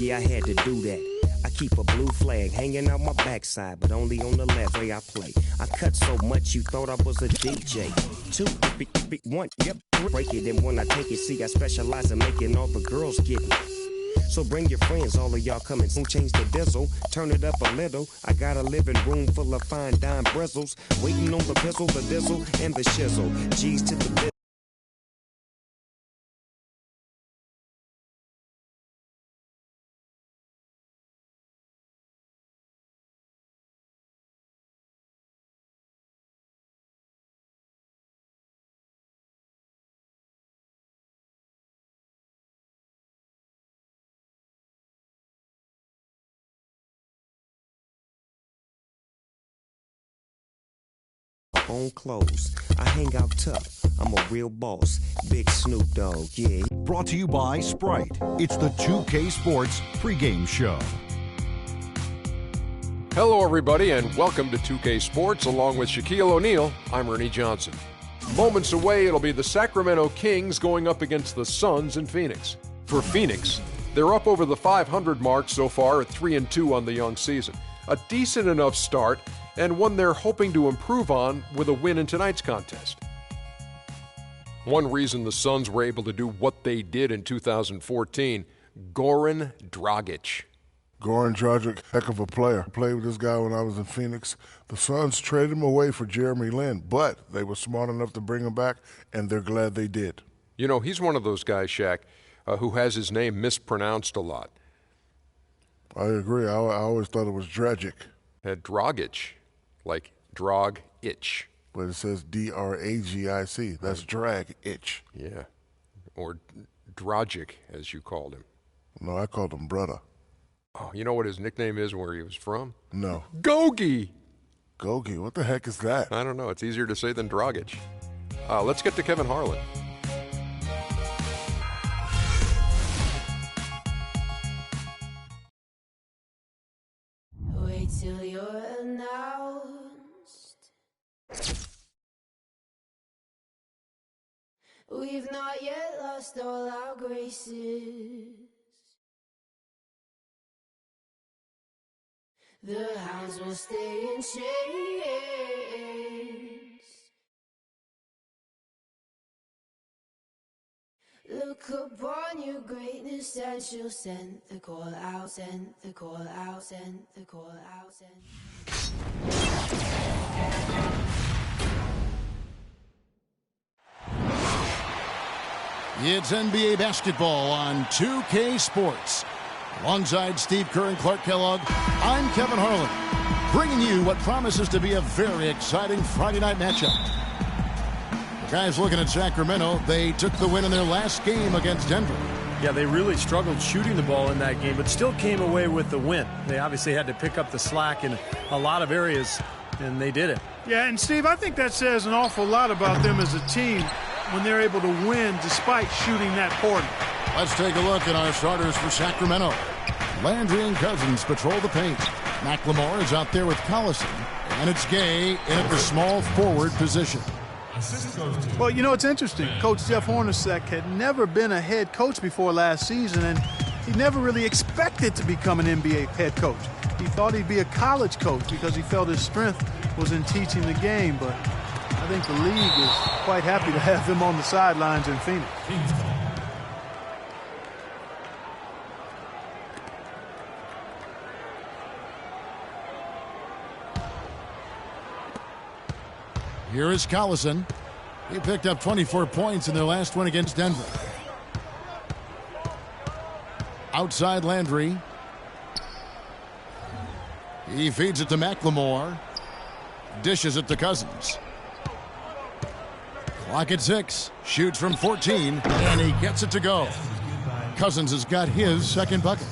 Yeah, I had to do that. I keep a blue flag hanging out my backside, but only on the left way I play. I cut so much you thought I was a DJ. 2, 1, yep, break it. And when I take it, see, I specialize in making all the girls get it. So bring your friends, all of y'all come and change the diesel. Turn it up a little. I got a living room full of fine dime bristles. Waiting on the pistol, the dizzle, and the shizzle. G's to the biz. On clothes. I hang out tough. I'm a real boss. Big Snoop Dogg, yeah. Brought to you by Sprite. It's the 2K Sports pregame show. Hello, everybody, and welcome to 2K Sports. Along with Shaquille O'Neal, I'm Ernie Johnson. Moments away, it'll be the Sacramento Kings going up against the Suns in Phoenix. For Phoenix, they're up over the 500 mark so far at 3-2 on the young season. A decent enough start, and one they're hoping to improve on with a win in tonight's contest. One reason the Suns were able to do what they did in 2014, Goran Dragic. Goran Dragic, heck of a player. I played with this guy when I was in Phoenix. The Suns traded him away for Jeremy Lin, but they were smart enough to bring him back, and they're glad they did. You know, he's one of those guys, Shaq, who has his name mispronounced a lot. I agree. I always thought it was Dragic. Dragic, like drag itch. But it says D-R-A-G-I-C. That's drag itch. Yeah. Or Dragic, as you called him. No, I called him brother. Oh, you know what his nickname is, where he was from? No. Gogi. Gogi? What the heck is that? I don't know. It's easier to say than Dragic. Let's get to Kevin Harlan. Wait till you're announced. We've not yet lost all our graces. The hounds will stay in chains. Look upon your greatness and she'll send the call out, send the call out, send the call out, send. It's NBA basketball on 2K Sports. Alongside Steve Kerr and Clark Kellogg, I'm Kevin Harlan, bringing you what promises to be a very exciting Friday night matchup. The guys looking at Sacramento, they took the win in their last game against Denver. Yeah, they really struggled shooting the ball in that game, but still came away with the win. They obviously had to pick up the slack in a lot of areas, and they did it. Yeah, and Steve, I think that says an awful lot about them as a team when they're able to win despite shooting that poorly. Let's take a look at our starters for Sacramento. Landry and Cousins patrol the paint. McLemore is out there with Collison, and it's Gay in at the small forward position. Well, you know, it's interesting. Coach Jeff Hornacek had never been a head coach before last season, and he never really expected to become an NBA head coach. He thought he'd be a college coach because he felt his strength was in teaching the game, but I think the league is quite happy to have him on the sidelines in Phoenix. Here is Collison. He picked up 24 points in their last win against Denver. Outside Landry. He feeds it to McLemore. Dishes it to Cousins. Clock at 6. Shoots from 14, and he gets it to go. Cousins has got his second bucket.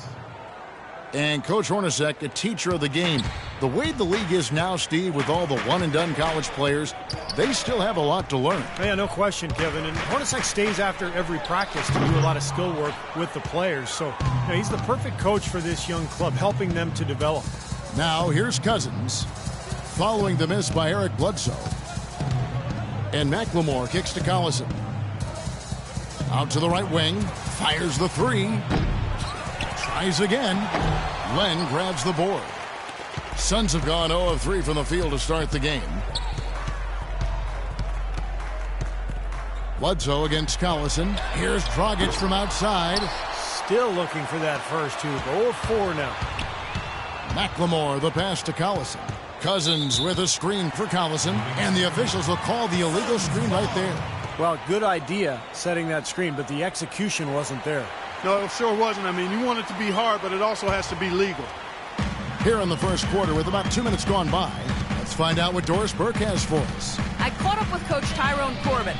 And Coach Hornacek, a teacher of the game. The way the league is now, Steve, with all the one-and-done college players, they still have a lot to learn. Yeah, no question, Kevin. And Hornacek stays after every practice to do a lot of skill work with the players. So he's the perfect coach for this young club, helping them to develop. Now here's Cousins, following the miss by Eric Bledsoe. And McLemore kicks to Collison. Out to the right wing, fires the three. Tries again. Len grabs the board. Suns have gone 0 of 3 from the field to start the game. Bledsoe against Collison. Here's Dragic from outside. Still looking for that first hoop. 0 of 4 now. McLemore, the pass to Collison. Cousins with a screen for Collison, and the officials will call the illegal screen right there. Well, good idea setting that screen, but the execution wasn't there. No, it sure wasn't. I mean, you want it to be hard, but it also has to be legal. Here in the first quarter with about 2 minutes gone by, let's find out what Doris Burke has for us. I caught up with Coach Tyrone Corbin.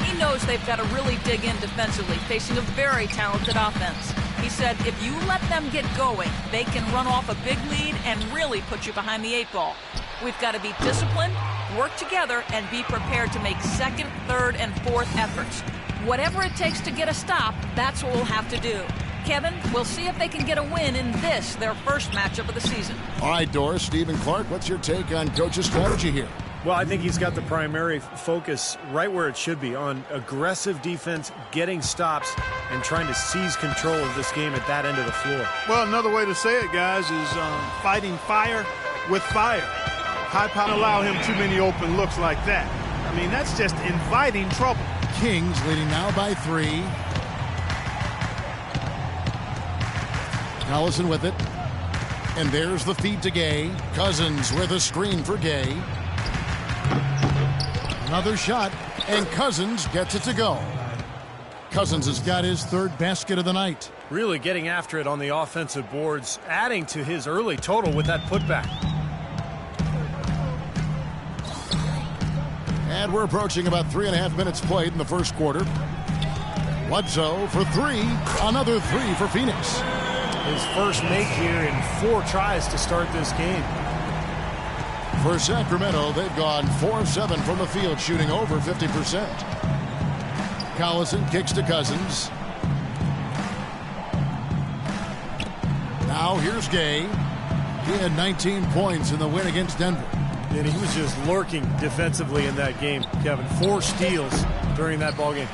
He knows they've got to really dig in defensively, facing a very talented offense. He said if you let them get going, they can run off a big lead and really put you behind the 8 ball. We've got to be disciplined, work together, and be prepared to make second, third, and fourth efforts. Whatever it takes to get a stop, that's what we'll have to do. Kevin, we'll see if they can get a win in this, their first matchup of the season. All right, Doris, Stephen Clark, what's your take on Coach's strategy here? Well, I think he's got the primary focus right where it should be, on aggressive defense, getting stops, and trying to seize control of this game at that end of the floor. Well, another way to say it, guys, is fighting fire with fire. High power don't allow him too many open looks like that. I mean, that's just inviting trouble. Kings leading now by 3. Collison with it. And there's the feed to Gay. Cousins with a screen for Gay. Another shot, and Cousins gets it to go. Cousins has got his 3rd basket of the night. Really getting after it on the offensive boards, adding to his early total with that putback. And we're approaching about 3.5 minutes played in the first quarter. Bledsoe for 3. Another 3 for Phoenix. His first make here in 4 tries to start this game. For Sacramento, they've gone 4 of 7 from the field, shooting over 50%. Collison kicks to Cousins. Now here's Gay. He had 19 points in the win against Denver. And he was just lurking defensively in that game, Kevin. 4 steals during that ballgame.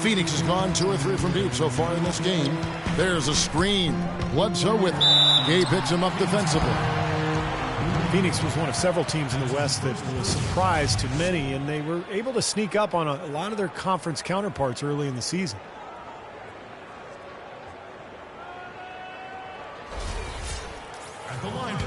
Phoenix has gone 2 or 3 from deep so far in this game. There's a screen. Bledsoe with it. Gay picks him up defensively. Phoenix was one of several teams in the West that was a surprise to many, and they were able to sneak up on a lot of their conference counterparts early in the season.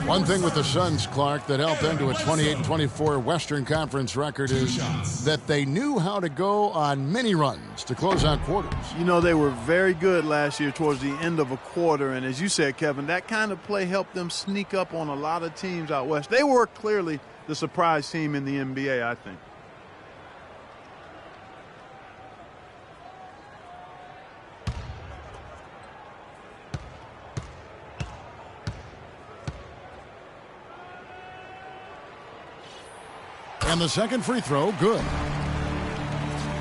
One thing with the Suns, Clark, that helped them to a 28-24 Western Conference record is that they knew how to go on mini runs to close out quarters. You know, they were very good last year towards the end of a quarter, and as you said, Kevin, that kind of play helped them sneak up on a lot of teams out west. They were clearly the surprise team in the NBA, I think. And the second free throw, good.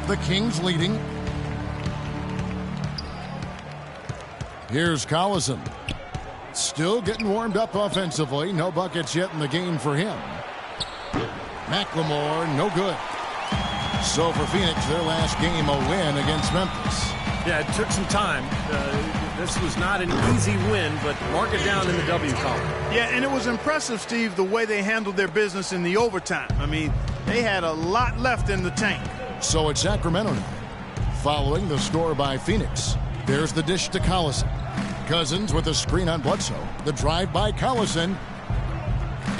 The Kings leading. Here's Collison. Still getting warmed up offensively. No buckets yet in the game for him. McLemore, no good. So for Phoenix, their last game, a win against Memphis. Yeah, it took some time. This was not an easy win, but mark it down in the W column. Yeah, and it was impressive, Steve, the way they handled their business in the overtime. I mean, they had a lot left in the tank. So it's Sacramento now. Following the score by Phoenix. There's the dish to Collison. Cousins with a screen on Bledsoe. The drive by Collison.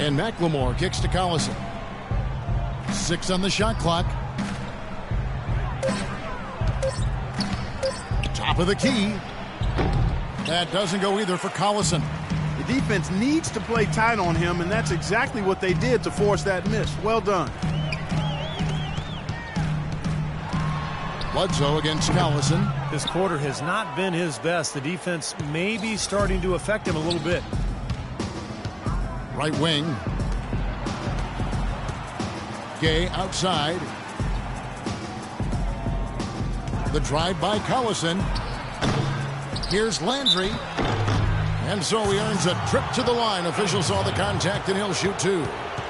And McLemore kicks to Collison. 6 on the shot clock. Top of the key. That doesn't go either for Collison. The defense needs to play tight on him, and that's exactly what they did to force that miss. Well done. Bledsoe against Collison. This quarter has not been his best. The defense may be starting to affect him a little bit. Right wing. Gay outside. The drive by Collison. Here's Landry. And so he earns a trip to the line. Officials saw the contact, and he'll shoot 2.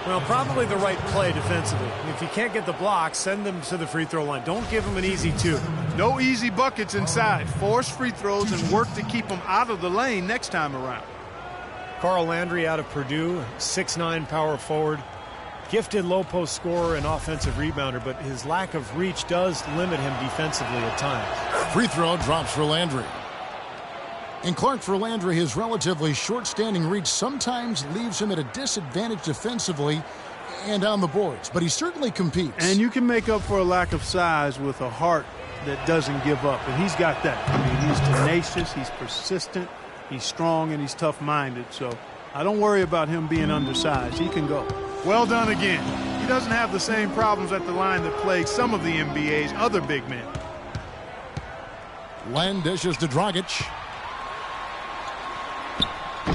Well, probably the right play defensively. If you can't get the block, send them to the free throw line. Don't give them an easy 2. No easy buckets inside. Force free throws and work to keep them out of the lane next time around. Carl Landry out of Purdue, 6'9" power forward. Gifted low post scorer and offensive rebounder, but his lack of reach does limit him defensively at times. Free throw drops for Landry. And Clark, for Landry, his relatively short-standing reach sometimes leaves him at a disadvantage defensively and on the boards, but he certainly competes. And you can make up for a lack of size with a heart that doesn't give up, and he's got that. I mean, he's tenacious, he's persistent, he's strong, and he's tough-minded, so I don't worry about him being undersized. He can go. Well done again. He doesn't have the same problems at the line that plague some of the NBA's other big men. Len dishes to Dragic.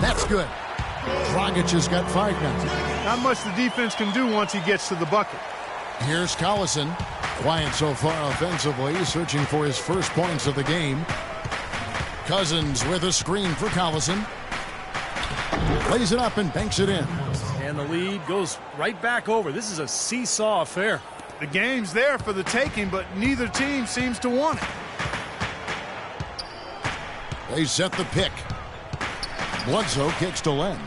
That's good. Dragic has got 5 now. Not much the defense can do once he gets to the bucket. Here's Collison. Quiet so far offensively, searching for his first points of the game. Cousins with a screen for Collison. Lays it up and banks it in. And the lead goes right back over. This is a seesaw affair. The game's there for the taking, but neither team seems to want it. They set the pick. Bledsoe kicks to Len.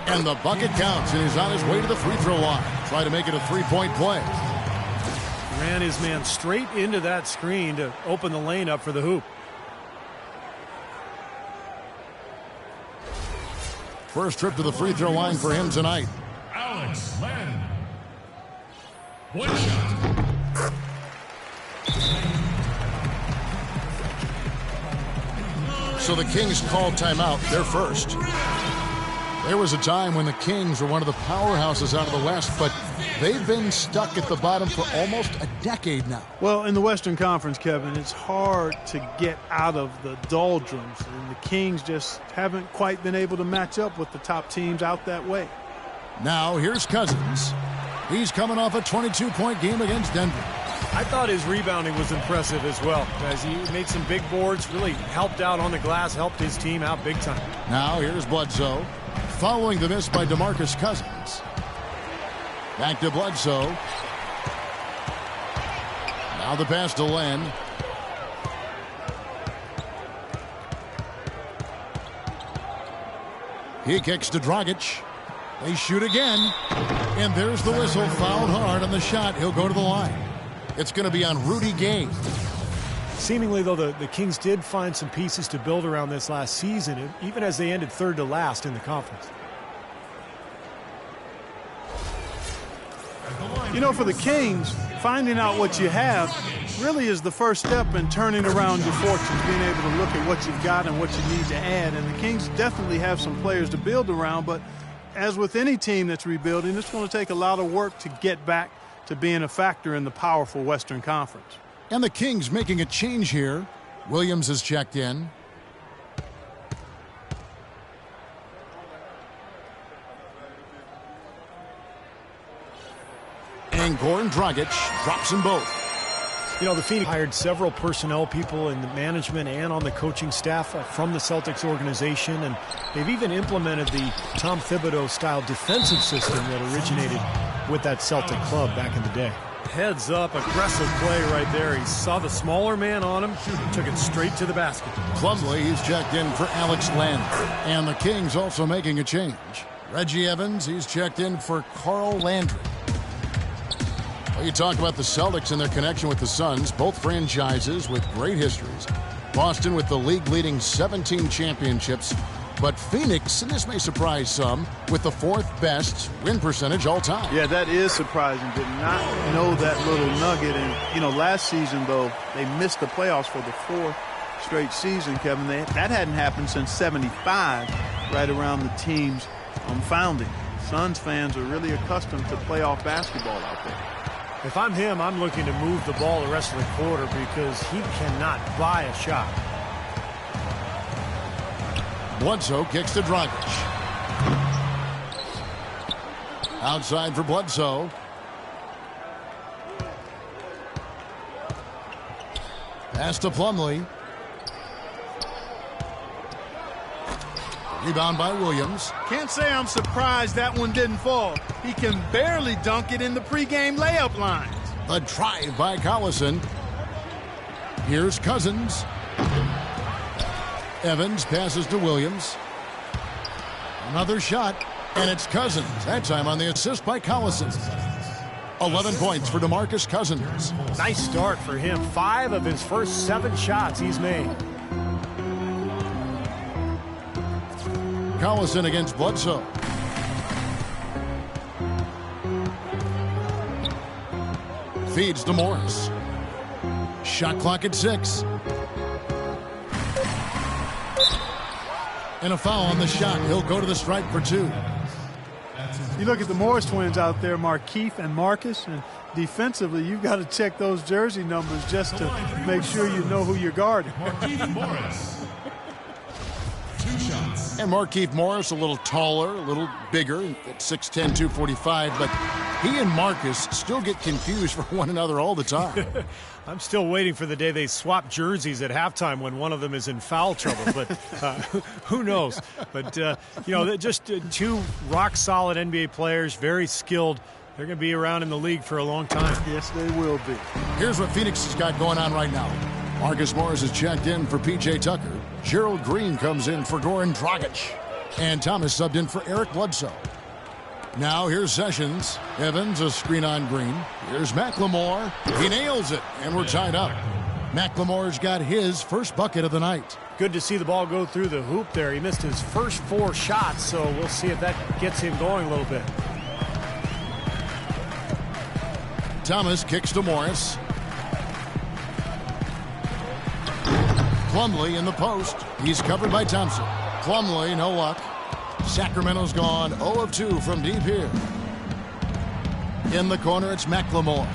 And the bucket counts, and he's on his way to the free throw line. Try to make it a 3-point play. Ran his man straight into that screen to open the lane up for the hoop. First trip to the free throw line for him tonight. Alex Len. 1 shot. So the Kings called timeout. They're first. There was a time when the Kings were one of the powerhouses out of the West, but they've been stuck at the bottom for almost a decade now. Well, in the Western Conference, Kevin, it's hard to get out of the doldrums, and the Kings just haven't quite been able to match up with the top teams out that way. Now, here's Cousins. He's coming off a 22-point game against Denver. I thought his rebounding was impressive as well, as he made some big boards, really helped out on the glass, helped his team out big time. Now, here's Bledsoe. Following the miss by DeMarcus Cousins. Back to Bledsoe. Now the pass to Len. He kicks to Dragic. They shoot again. And there's the whistle. Fouled hard on the shot. He'll go to the line. It's going to be on Rudy Gay. Seemingly, though, the Kings did find some pieces to build around this last season, even as they ended third to last in the conference. You know, for the Kings, finding out what you have really is the first step in turning around your fortunes, being able to look at what you've got and what you need to add. And the Kings definitely have some players to build around, but as with any team that's rebuilding, it's going to take a lot of work to get back to being a factor in the powerful Western Conference. And the Kings making a change here. Williams has checked in. And Goran Dragic drops them both. You know, the Phoenix hired several personnel people in the management and on the coaching staff from the Celtics organization, and they've even implemented the Tom Thibodeau-style defensive system that originated with that Celtic club back in the day. Heads up, aggressive play right there. He saw the smaller man on him, took it straight to the basket. Plumlee, he's checked in for Alex Len. And the Kings also making a change. Reggie Evans, he's checked in for Carl Landry. Well, you talk about the Celtics and their connection with the Suns, both franchises with great histories. Boston with the league-leading 17 championships. But Phoenix, and this may surprise some, with the 4th best win percentage all time. Yeah, that is surprising. Did not know that little nugget. And, you know, last season, though, they missed the playoffs for the 4th straight season, Kevin. That hadn't happened since '75, right around the team's founding. Suns fans are really accustomed to playoff basketball out there. If I'm him, I'm looking to move the ball the rest of the quarter because he cannot buy a shot. Bledsoe kicks to Dragic. Outside for Bledsoe. Pass to Plumlee. Rebound by Williams. Can't say I'm surprised that one didn't fall. He can barely dunk it in the pregame layup lines. A drive by Collison. Here's Cousins. Evans passes to Williams. Another shot, and it's Cousins. That time on the assist by Collison. 11 points for DeMarcus Cousins. Nice start for him. 5 of his first 7 shots he's made. Collison against Bledsoe. Feeds to Morris. Shot clock at 6. And a foul on the shot. He'll go to the stripe for 2. You look at the Morris twins out there, Markieff and Marcus, and defensively, you've got to check those jersey numbers just to make sure you know who you're guarding. Markieff Morris. 2 shots. And Markieff Morris a little taller, a little bigger at 6'10", 245, but he and Marcus still get confused for one another all the time. I'm still waiting for the day they swap jerseys at halftime when one of them is in foul trouble, but who knows? But, they're just 2 rock-solid NBA players, very skilled. They're going to be around in the league for a long time. Yes, they will be. Here's what Phoenix has got going on right now. Marcus Morris is checked in for P.J. Tucker. Gerald Green comes in for Goran Dragic. And Thomas subbed in for Eric Bledsoe. Now here's Sessions. Evans, a screen on Green. Here's McLemore. He nails it, and we're tied up. McLemore's got his first bucket of the night. Good to see the ball go through the hoop there. He missed his first 4 shots, so we'll see if that gets him going a little bit. Thomas kicks to Morris. Plumlee in the post. He's covered by Thompson. Plumlee, no luck. Sacramento's gone 0 of 2 from deep here. In the corner, it's McLemore.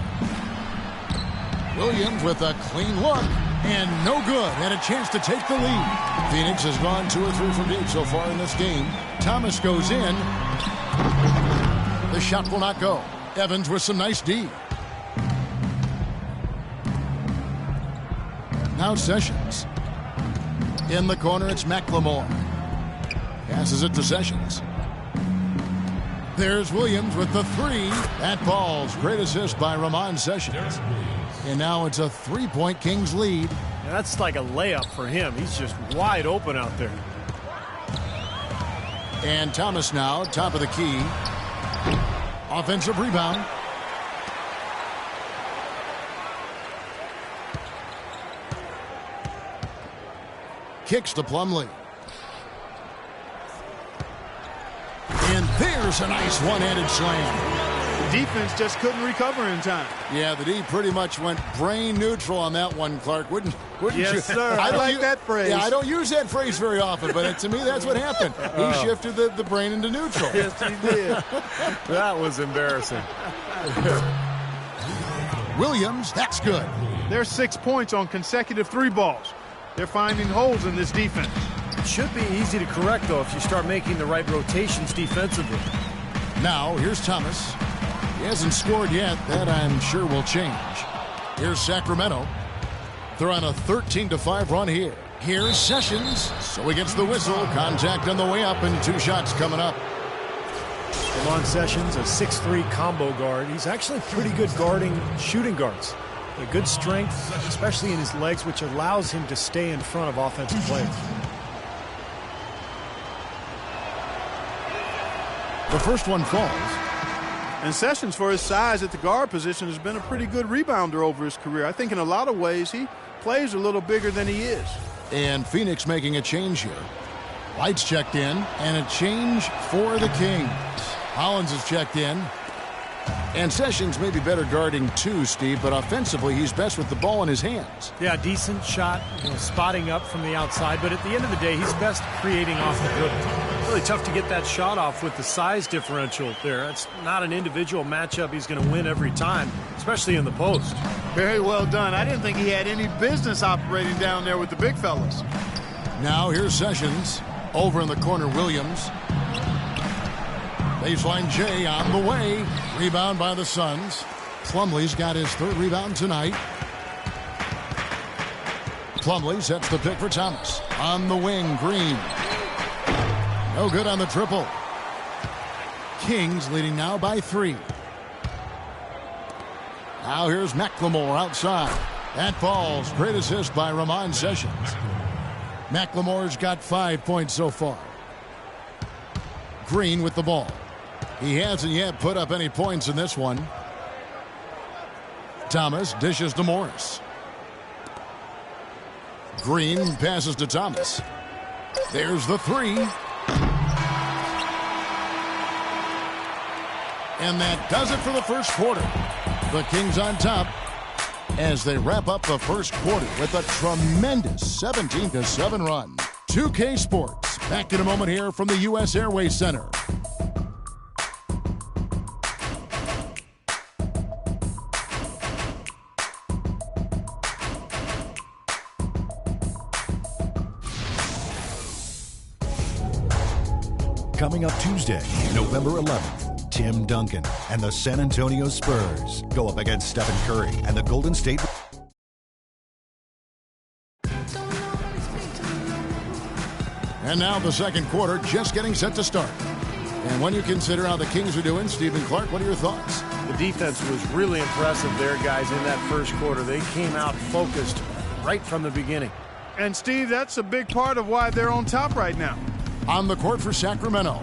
Williams with a clean look, and no good. Had a chance to take the lead. Phoenix has gone 2 or 3 from deep so far in this game. Thomas goes in. The shot will not go. Evans with some nice D. Now Sessions. In the corner, it's McLemore. Passes it to Sessions. There's Williams with the 3. That falls. Great assist by Ramon Sessions. And now it's a 3-point Kings lead. Yeah, that's like a layup for him. He's just wide open out there. And Thomas now, top of the key. Offensive rebound. Kicks to Plumlee. And there's a nice one-handed slam. The defense just couldn't recover in time. Yeah, the D pretty much went brain neutral on that one, Clark. Wouldn't yes, you? Sir. I like that phrase. Yeah, I don't use that phrase very often, but to me, that's what happened. He shifted the brain into neutral. Yes, he did. That was embarrassing. Williams, that's good. There's 6 points on consecutive 3 balls. They're finding holes in this defense. It should be easy to correct, though, if you start making the right rotations defensively. Now, here's Thomas. He hasn't scored yet. That, I'm sure, will change. Here's Sacramento. They're on a 13-5 run here. Here's Sessions. So he gets the whistle. Contact on the way up, and 2 shots coming up. Ramon Sessions, a 6'3" combo guard. He's actually pretty good guarding shooting guards. A good strength, especially in his legs, which allows him to stay in front of offensive players. The first one falls. And Sessions, for his size at the guard position, has been a pretty good rebounder over his career. I think in a lot of ways he plays a little bigger than he is. And Phoenix making a change here. Lights checked in, and a change for the Kings. Hollins is checked in. And Sessions may be better guarding too, Steve, but offensively he's best with the ball in his hands. Yeah, decent shot, spotting up from the outside, but at the end of the day, he's best creating off the dribble. Really tough to get that shot off with the size differential there. It's not an individual matchup he's going to win every time, especially in the post. Very well done. I didn't think he had any business operating down there with the big fellas. Now here's Sessions. Over in the corner, Williams. Baseline J on the way. Rebound by the Suns. Plumlee's got his 3rd rebound tonight. Plumlee sets the pick for Thomas. On the wing, Green. No good on the triple. Kings leading now by 3. Now here's McLemore outside. That falls. Great assist by Ramon Sessions. McLemore's got 5 points so far. Green with the ball. He hasn't yet put up any points in this one. Thomas dishes to Morris. Green passes to Thomas. There's the three. And that does it for the first quarter. The Kings on top as they wrap up the first quarter with a tremendous 17-7 run. 2K Sports, back in a moment here from the U.S. Airways Center. Coming up Tuesday, November 11th. Tim Duncan and the San Antonio Spurs go up against Stephen Curry and the Golden State. And now the second quarter just getting set to start. And when you consider how the Kings are doing, Stephen Clark, what are your thoughts? The defense was really impressive there, guys, in that first quarter. They came out focused right from the beginning. And, Steve, that's a big part of why they're on top right now. On the court for Sacramento,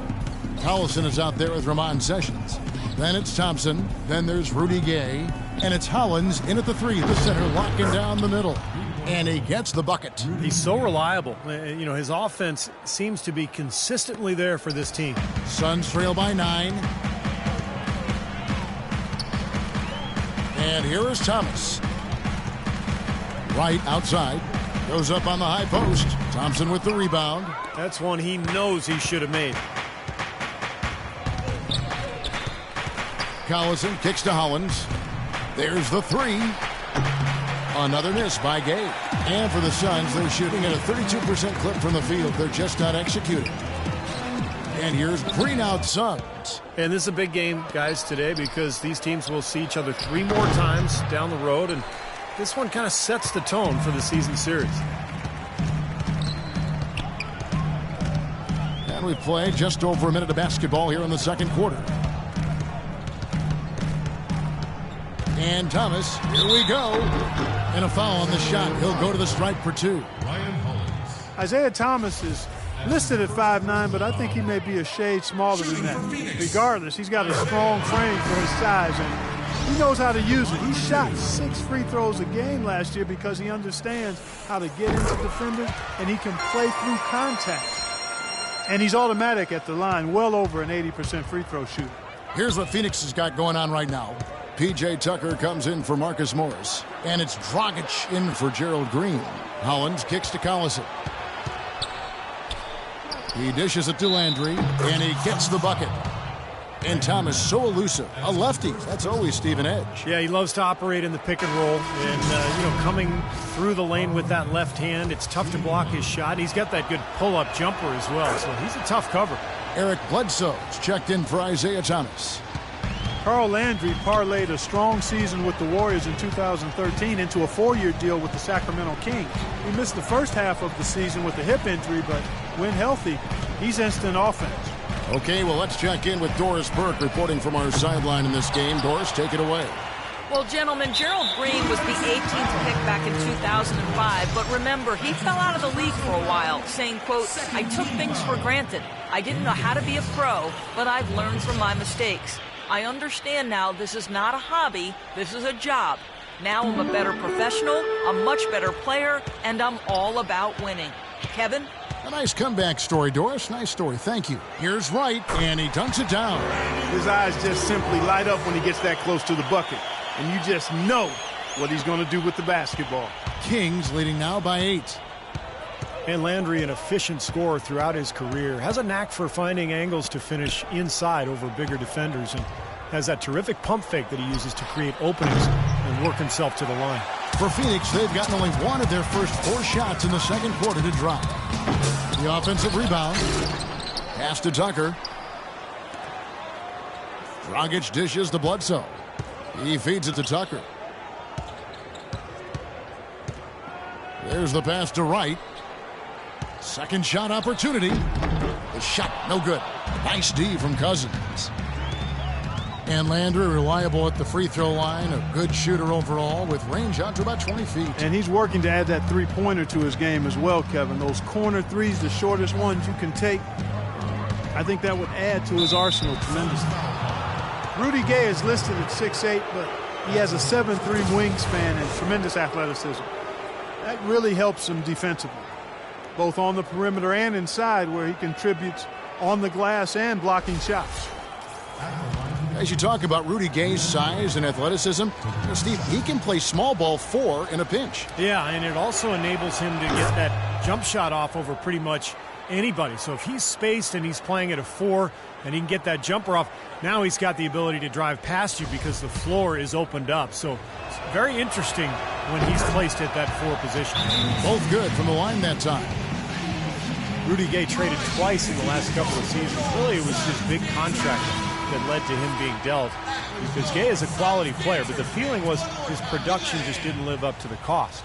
Collison is out there with Ramon Sessions. Then it's Thompson. Then there's Rudy Gay. And it's Hollins in at the three. The center locking down the middle. And he gets the bucket. He's so reliable. You know, his offense seems to be consistently there for this team. Suns trail by 9. And here is Thomas. Right outside. Goes up on the high post. Thompson with the rebound. That's one he knows he should have made. Collison kicks to Hollins. There's the three. Another miss by Gay. And for the Suns, they're shooting at a 32% clip from the field. They're just not executing. And here's Green out Suns. And this is a big game, guys, today because these teams will see each other 3 more times down the road. And this one kind of sets the tone for the season series. And we play just over a minute of basketball here in the second quarter. And Thomas, here we go. And a foul on the shot. He'll go to the stripe for 2. Isaiah Thomas is listed at 5'9", but I think he may be a shade smaller than that. Regardless, he's got a strong frame for his size, and he knows how to use it. He shot 6 free throws a game last year because he understands how to get into defenders, and he can play through contact. And he's automatic at the line, well over an 80% free throw shooter. Here's what Phoenix has got going on right now. P.J. Tucker comes in for Marcus Morris. And it's Dragic in for Gerald Green. Hollins kicks to Collison. He dishes it to Landry, and he gets the bucket. And Thomas so elusive. A lefty. That's always Stephen Edge. Yeah, he loves to operate in the pick and roll. And, coming through the lane with that left hand, it's tough to block his shot. He's got that good pull-up jumper as well, so he's a tough cover. Eric Bledsoe's checked in for Isaiah Thomas. Carl Landry parlayed a strong season with the Warriors in 2013 into a 4-year deal with the Sacramento Kings. He missed the first half of the season with a hip injury, but when healthy, he's instant offense. Okay, well, let's check in with Doris Burke reporting from our sideline in this game. Doris, take it away. Well, gentlemen, Gerald Green was the 18th pick back in 2005, but remember, he fell out of the league for a while, saying, quote, "I took things for granted. I didn't know how to be a pro, but I've learned from my mistakes. I understand now this is not a hobby, this is a job. Now I'm a better professional, a much better player, and I'm all about winning." Kevin? A nice comeback story, Doris. Nice story. Thank you. Here's Wright, and he dunks it down. His eyes just simply light up when he gets that close to the bucket. And you just know what he's going to do with the basketball. Kings leading now by 8. And Landry, an efficient scorer throughout his career, has a knack for finding angles to finish inside over bigger defenders and has that terrific pump fake that he uses to create openings and work himself to the line. For Phoenix, they've gotten only one of their first 4 shots in the second quarter to drop. The offensive rebound. Pass to Tucker. Dragic dishes to Bledsoe. He feeds it to Tucker. There's the pass to Wright. Second shot opportunity. The shot no good. Nice D from Cousins. And Landry, reliable at the free throw line, a good shooter overall with range out to about 20 feet. And he's working to add that three-pointer to his game as well, Kevin. Those corner threes, the shortest ones you can take, I think that would add to his arsenal tremendously. Rudy Gay is listed at 6'8", but he has a 7'3" wingspan and tremendous athleticism. That really helps him defensively, both on the perimeter and inside, where he contributes on the glass and blocking shots. As you talk about Rudy Gay's size and athleticism, Steve, he can play small ball 4 in a pinch. Yeah, and it also enables him to get that jump shot off over pretty much anybody. So if he's spaced and he's playing at a 4 and he can get that jumper off, now he's got the ability to drive past you because the floor is opened up. So it's very interesting when he's placed at that 4 position. Both good from the line that time. Rudy Gay traded twice in the last couple of seasons. Really, it was his big contract that led to him being dealt, because Gay is a quality player, but the feeling was his production just didn't live up to the cost.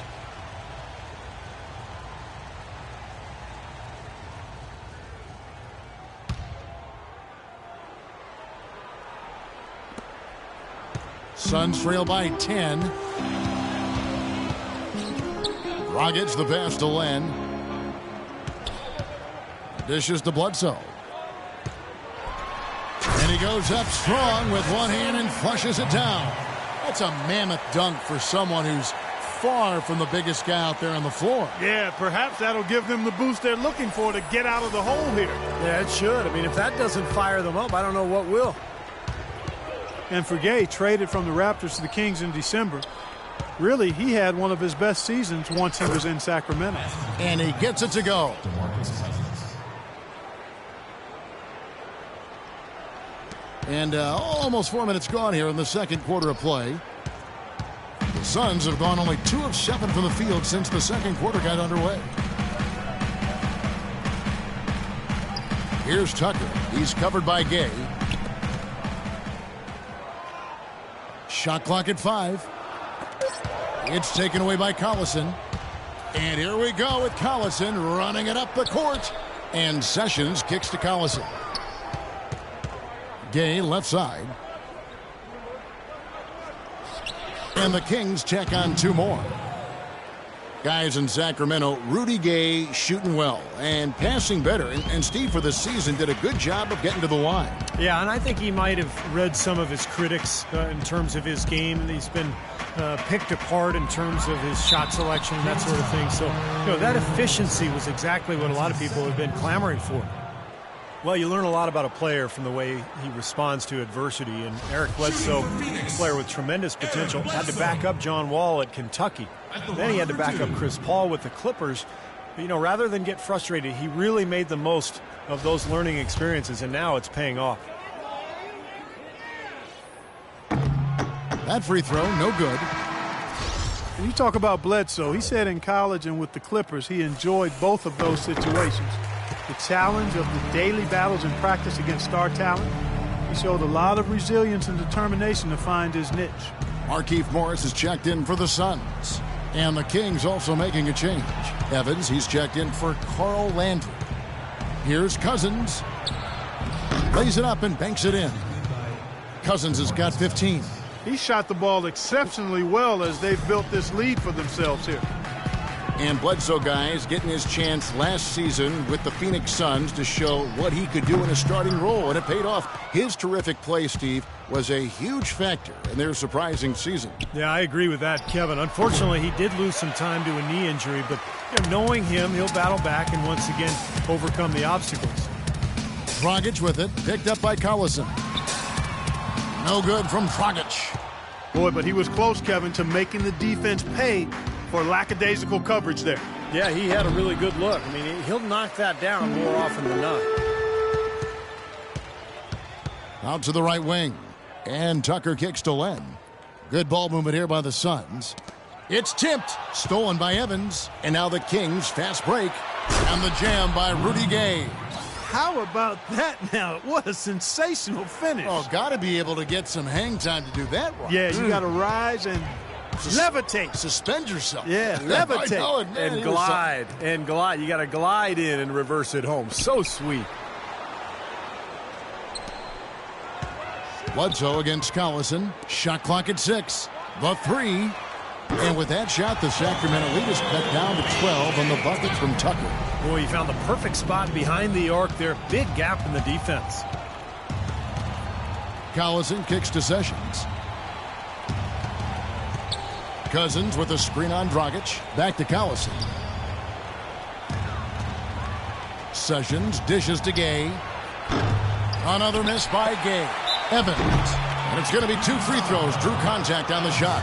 Suns trail by 10. Dragic the pass to Len. Dishes to Bledsoe. And he goes up strong with one hand and flushes it down. That's a mammoth dunk for someone who's far from the biggest guy out there on the floor. Yeah, perhaps that'll give them the boost they're looking for to get out of the hole here. Yeah, it should. I mean, if that doesn't fire them up, I don't know what will. And for Gay, traded from the Raptors to the Kings in December, really, he had one of his best seasons once he was in Sacramento. And he gets it to go. And almost 4 minutes gone here in the second quarter of play. The Suns have gone only 2 of 7 from the field since the second quarter got underway. Here's Tucker. He's covered by Gay. Shot clock at 5. It's taken away by Collison. And here we go with Collison running it up the court. And Sessions kicks to Collison. Gay left side. And the Kings check on 2 more. Guys in Sacramento, Rudy Gay shooting well and passing better. And Steve, for the season, did a good job of getting to the line. Yeah, and I think he might have read some of his critics in terms of his game. He's been picked apart in terms of his shot selection, that sort of thing. So, that efficiency was exactly what a lot of people have been clamoring for. Well, you learn a lot about a player from the way he responds to adversity. And Eric Bledsoe, a player with tremendous potential, had to back up John Wall at Kentucky. Then he had to back up Chris Paul with the Clippers. But, rather than get frustrated, he really made the most of those learning experiences, and now it's paying off. That free throw, no good. When you talk about Bledsoe, he said in college and with the Clippers, he enjoyed both of those situations. The challenge of the daily battles in practice against star talent. He showed a lot of resilience and determination to find his niche. Markieff Morris is checked in for the Suns. And the Kings also making a change. Evans, he's checked in for Carl Landry. Here's Cousins. Lays it up and banks it in. Cousins has got 15. He shot the ball exceptionally well as they've built this lead for themselves here. And Bledsoe, guys, getting his chance last season with the Phoenix Suns to show what he could do in a starting role, and it paid off. His terrific play, Steve, was a huge factor in their surprising season. Yeah, I agree with that, Kevin. Unfortunately, he did lose some time to a knee injury, but knowing him, he'll battle back and once again overcome the obstacles. Dragic with it, picked up by Collison. No good from Dragic. Boy, but he was close, Kevin, to making the defense pay for lackadaisical coverage there. Yeah, he had a really good look. I mean, he'll knock that down more often than not. Out to the right wing. And Tucker kicks to Len. Good ball movement here by the Suns. It's tipped. Stolen by Evans. And now the Kings fast break. And the jam by Rudy Gay. How about that now? What a sensational finish. Oh, got to be able to get some hang time to do that right. Yeah, you got to rise and levitate. Suspend yourself. Yeah, levitate. And glide. And glide. You got to glide in and reverse it home. So sweet. Bledsoe against Collison. Shot clock at 6. The 3. And with that shot, the Sacramento lead is cut down to 12 on the bucket from Tucker. Boy, he found the perfect spot behind the arc there. Big gap in the defense. Collison kicks to Sessions. Cousins with a screen on Dragic. Back to Collison. Sessions dishes to Gay. Another miss by Gay. Evans. And it's going to be 2 free throws. Drew contact on the shot.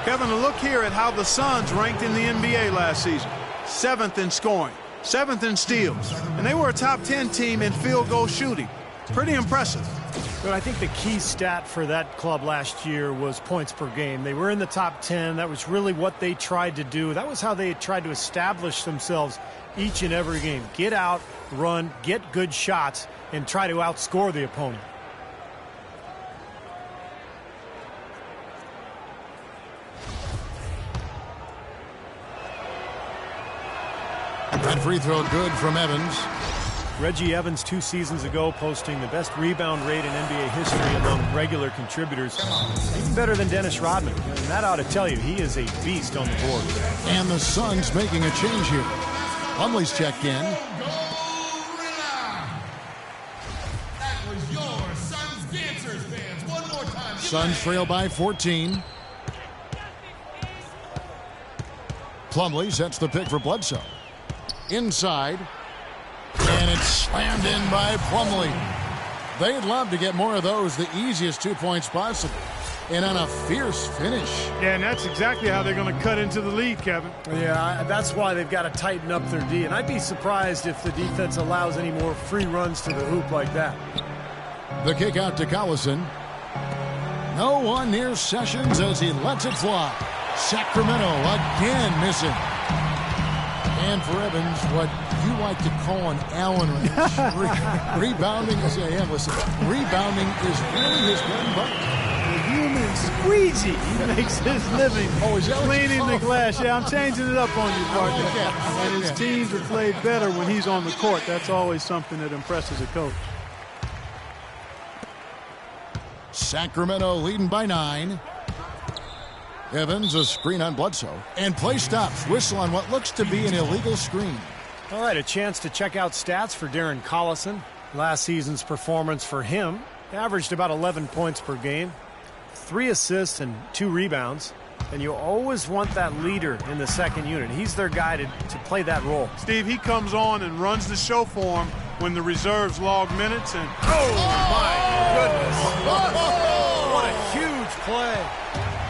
Kevin, a look here at how the Suns ranked in the NBA last season. 7th in scoring, 7th in steals, and they were a top 10 team in field goal shooting. Pretty impressive. But I think the key stat for that club last year was points per game. They were in the top 10. That was really what they tried to do. That was how they tried to establish themselves each and every game. Get out, run, get good shots, and try to outscore the opponent. That free throw good from Evans. Reggie Evans 2 seasons ago posting the best rebound rate in NBA history among regular contributors. Even better than Dennis Rodman. And that ought to tell you he is a beast on the board. And the Suns making a change here. Plumlee's checked in. That was your Suns Dancers fans. One more time. Suns trail by 14. Plumlee sets the pick for Bledsoe. Inside. And it's slammed in by Plumlee. They'd love to get more of those, the easiest 2 points possible. And on a fierce finish. Yeah, and that's exactly how they're going to cut into the lead, Kevin. Yeah, that's why they've got to tighten up their D. And I'd be surprised if the defense allows any more free runs to the hoop like that. The kick out to Collison. No one near Sessions as he lets it fly. Sacramento again missing. And for Evans, what you like to call an Allen wrench. Rebounding is rebounding is really his bread and butter. The human squeegee. He makes his living cleaning the glass. Yeah, I'm changing it up on you, partner. And his teams have played better when he's on the court. That's always something that impresses a coach. Sacramento leading by 9. Evans, a screen on Bledsoe. And play stops. Whistle on what looks to be an illegal screen. All right, a chance to check out stats for Darren Collison. Last season's performance for him averaged about 11 points per game, 3 assists and 2 rebounds. And you always want that leader in the second unit. He's their guy to play that role. Steve, he comes on and runs the show for him when the reserves log minutes. And my goodness. What a huge play.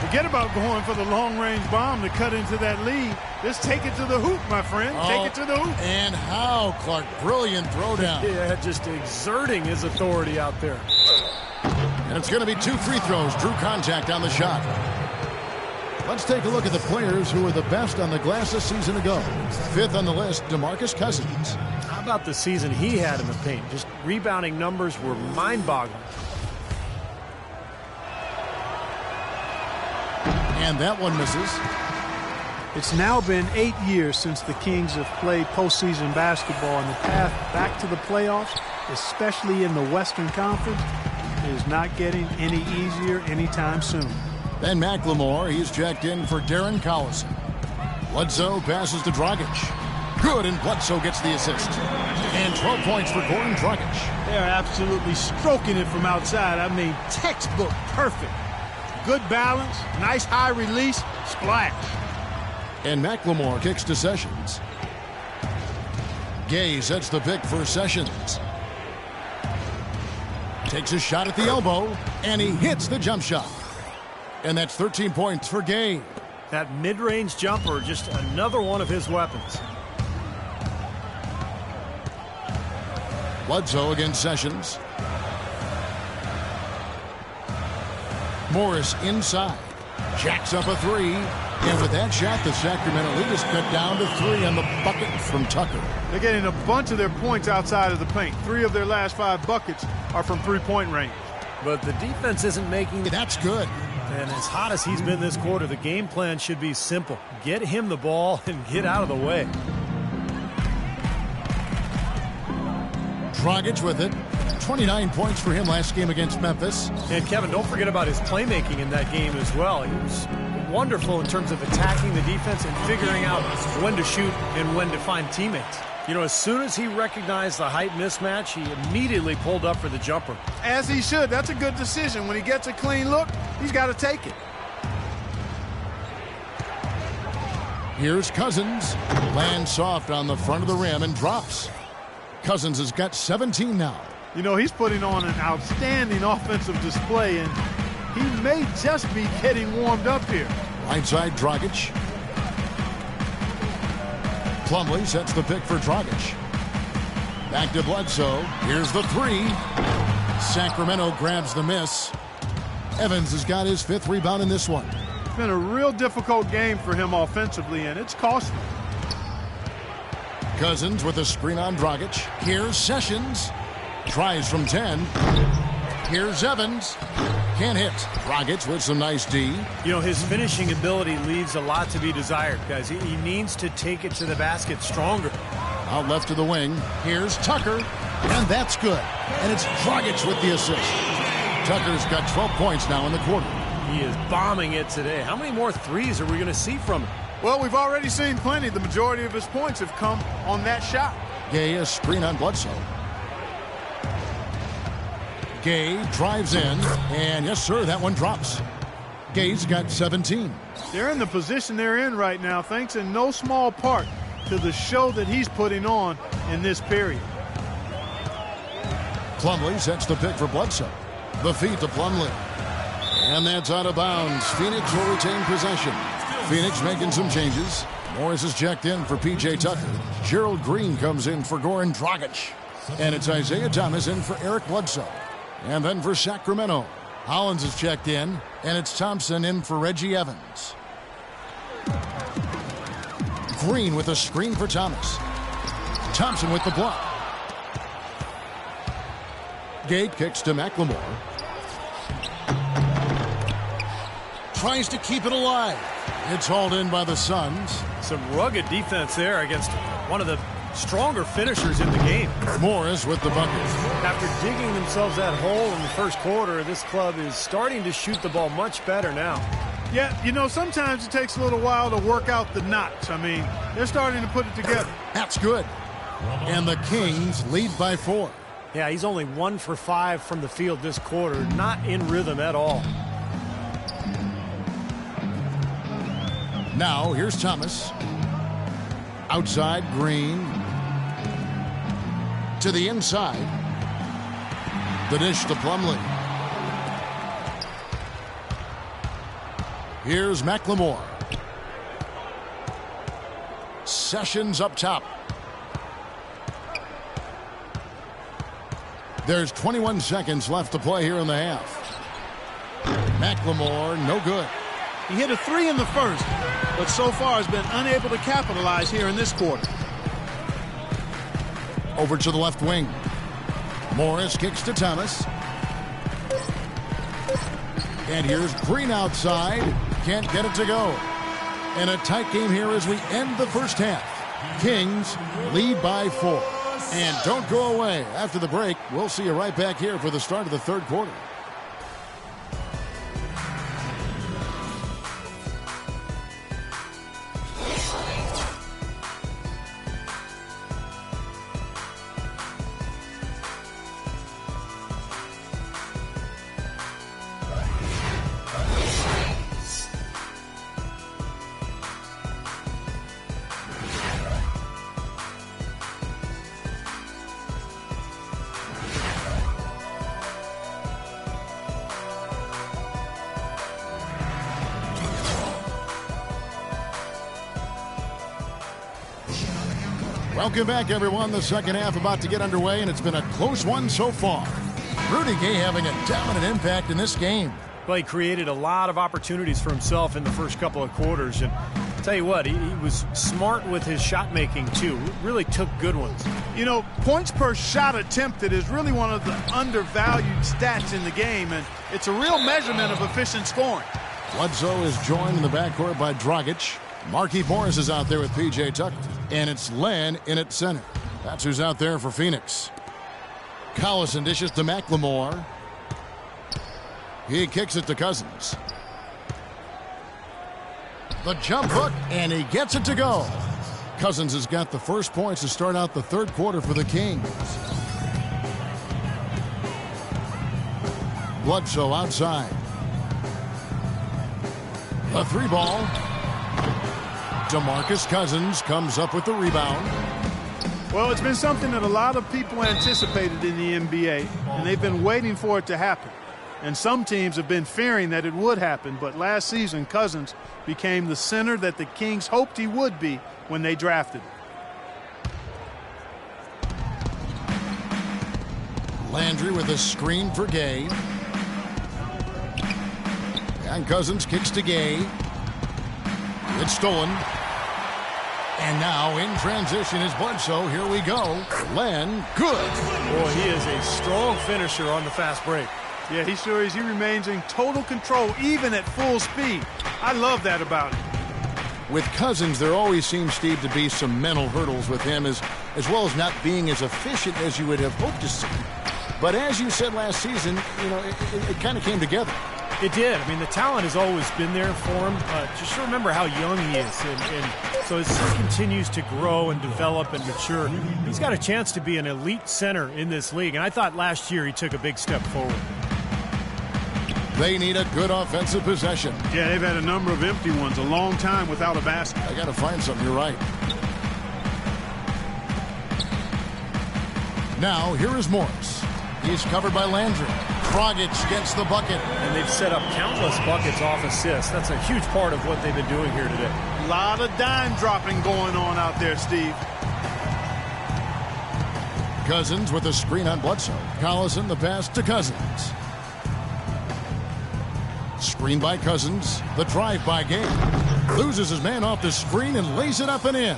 Forget about going for the long-range bomb to cut into that lead. Just take it to the hoop, my friend. Take it to the hoop. And how, Clark. Brilliant throwdown. Yeah, just exerting his authority out there. And it's going to be 2 free throws. Drew contact on the shot. Let's take a look at the players who were the best on the glass a season ago. 5th on the list, DeMarcus Cousins. How about the season he had in the paint? Just rebounding numbers were mind-boggling. And that one misses. It's now been 8 years since the Kings have played postseason basketball, and the path back to the playoffs, especially in the Western Conference, is not getting any easier anytime soon. Ben McLemore, he's checked in for Darren Collison. Bledsoe passes to Dragic. Good, and Bledsoe gets the assist. And 12 points for Goran Dragic. They're absolutely stroking it from outside. I mean, textbook perfect. Good balance, nice high release, splash. And McLemore kicks to Sessions. Gay sets the pick for Sessions. Takes a shot at the elbow, and he hits the jump shot. And that's 13 points for Gay. That mid-range jumper, just another one of his weapons. Bledsoe against Sessions. Morris inside. Jacks up a 3. And with that shot, the Sacramento lead is cut down to 3 on the bucket from Tucker. They're getting a bunch of their points outside of the paint. 3 of their last 5 buckets are from three-point range. But the defense isn't making it. That's good. And as hot as he's been this quarter, the game plan should be simple. Get him the ball and get out of the way. Dragic with it. 29 points for him last game against Memphis. And Kevin, don't forget about his playmaking in that game as well. He was wonderful in terms of attacking the defense and figuring out when to shoot and when to find teammates. You know, as soon as he recognized the height mismatch, he immediately pulled up for the jumper. As he should. That's a good decision. When he gets a clean look, he's got to take it. Here's Cousins. Lands soft on the front of the rim and drops. Cousins has got 17 now. You know, he's putting on an outstanding offensive display, and he may just be getting warmed up here. Right side, Dragic. Plumlee sets the pick for Dragic. Back to Bledsoe. Here's the three. Sacramento grabs the miss. Evans has got his 5th rebound in this one. It's been a real difficult game for him offensively, and it's costly. Cousins with a screen on Dragic. Here's Sessions. Tries from 10. Here's Evans. Can't hit. Dragic with some nice D. You know, his finishing ability leaves a lot to be desired, guys. He needs to take it to the basket stronger. Out left to the wing. Here's Tucker. And that's good. And it's Dragic with the assist. Tucker's got 12 points now in the quarter. He is bombing it today. How many more threes are we going to see from him? Well, we've already seen plenty. The majority of his points have come on that shot. Gay, a screen on Bledsoe. Gay drives in, and yes, sir, that one drops. Gay's got 17. They're in the position they're in right now, thanks in no small part to the show that he's putting on in this period. Plumlee sets the pick for Bledsoe. The feed to Plumlee. And that's out of bounds. Phoenix will retain possession. Phoenix making some changes. Morris is checked in for P.J. Tucker. Gerald Green comes in for Goran Dragic. And it's Isaiah Thomas in for Eric Bledsoe. And then for Sacramento, Hollins is checked in, and it's Thompson in for Reggie Evans. Green with a screen for Thomas. Thompson with the block. Gate kicks to McLemore. Tries to keep it alive. It's hauled in by the Suns. Some rugged defense there against one of the stronger finishers in the game. Morris with the bucket. After digging themselves that hole in the first quarter, this club is starting to shoot the ball much better now. Yeah, you know, sometimes it takes a little while to work out the knots. I mean, they're starting to put it together. That's good. And the Kings lead by 4. Yeah, he's only 1 for 5 from the field this quarter. Not in rhythm at all. Now, here's Thomas. Outside, Green. To the inside. The dish to Plumlee. Here's McLemore. Sessions up top. There's 21 seconds left to play here in the half. McLemore, no good. He hit a 3 in the first, but so far has been unable to capitalize here in this quarter. Over to the left wing. Morris kicks to Thomas. And here's Green outside. Can't get it to go. And a tight game here as we end the first half. Kings lead by 4. And don't go away. After the break, we'll see you right back here for the start of the third quarter. Welcome back, everyone. The second half about to get underway, and it's been a close one so far. Rudy Gay having a dominant impact in this game. Well, he created a lot of opportunities for himself in the first couple of quarters. And I'll tell you what, he was smart with his shot making, too. Really took good ones. You know, points per shot attempted is really one of the undervalued stats in the game, and it's a real measurement of efficient scoring. Bledsoe is joined in the backcourt by Dragic. Markieff Morris is out there with P.J. Tucker. And it's Len in at center. That's who's out there for Phoenix. Collison dishes to McLemore. He kicks it to Cousins. The jump hook, and he gets it to go. Cousins has got the first points to start out the third quarter for the Kings. Bledsoe outside. A 3-ball. DeMarcus Cousins comes up with the rebound. Well, it's been something that a lot of people anticipated in the NBA, and they've been waiting for it to happen. And some teams have been fearing that it would happen, but last season Cousins became the center that the Kings hoped he would be when they drafted him. Landry with a screen for Gay. And Cousins kicks to Gay. It's stolen. And now in transition is Bledsoe. Here we go. Len, good. Boy, he is a strong finisher on the fast break. Yeah, he sure is. He remains in total control, even at full speed. I love that about him. With Cousins, there always seems, Steve, to be some mental hurdles with him, as well as not being as efficient as you would have hoped to see. But as you said last season, it kind of came together. It did. I mean, the talent has always been there for him. Just remember how young he is. And so as he continues to grow and develop and mature, he's got a chance to be an elite center in this league. And I thought last year he took a big step forward. They need a good offensive possession. Yeah, they've had a number of empty ones, a long time without a basket. I got to find something. You're right. Now, here is Morris. He's covered by Landry. Dragic gets the bucket. And they've set up countless buckets off assists. That's a huge part of what they've been doing here today. A lot of dime dropping going on out there, Steve. Cousins with a screen on Bledsoe. Collison the pass to Cousins. Screen by Cousins. The drive by Gay. Loses his man off the screen and lays it up and in.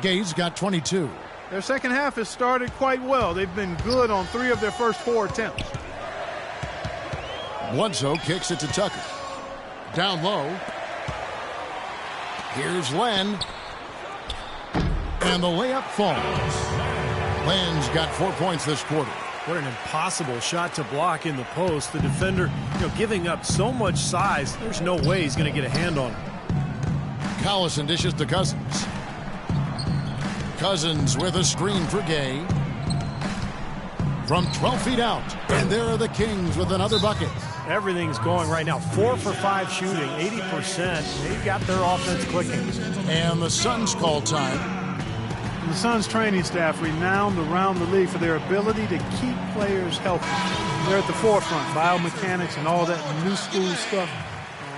Gay's got 22. Their second half has started quite well. They've been good on 3 of their first 4 attempts. Bledsoe kicks it to Tucker. Down low. Here's Len. And the layup falls. Len's got 4 points this quarter. What an impossible shot to block in the post. The defender, giving up so much size, there's no way he's going to get a hand on it. Collison dishes to Cousins. Cousins with a screen for Gay. From 12 feet out. And there are the Kings with another bucket. Everything's going right now. 4 for 5 shooting, 80%. They've got their offense clicking. And the Suns call time. And the Suns training staff renowned around the league for their ability to keep players healthy. They're at the forefront, biomechanics and all that new school stuff.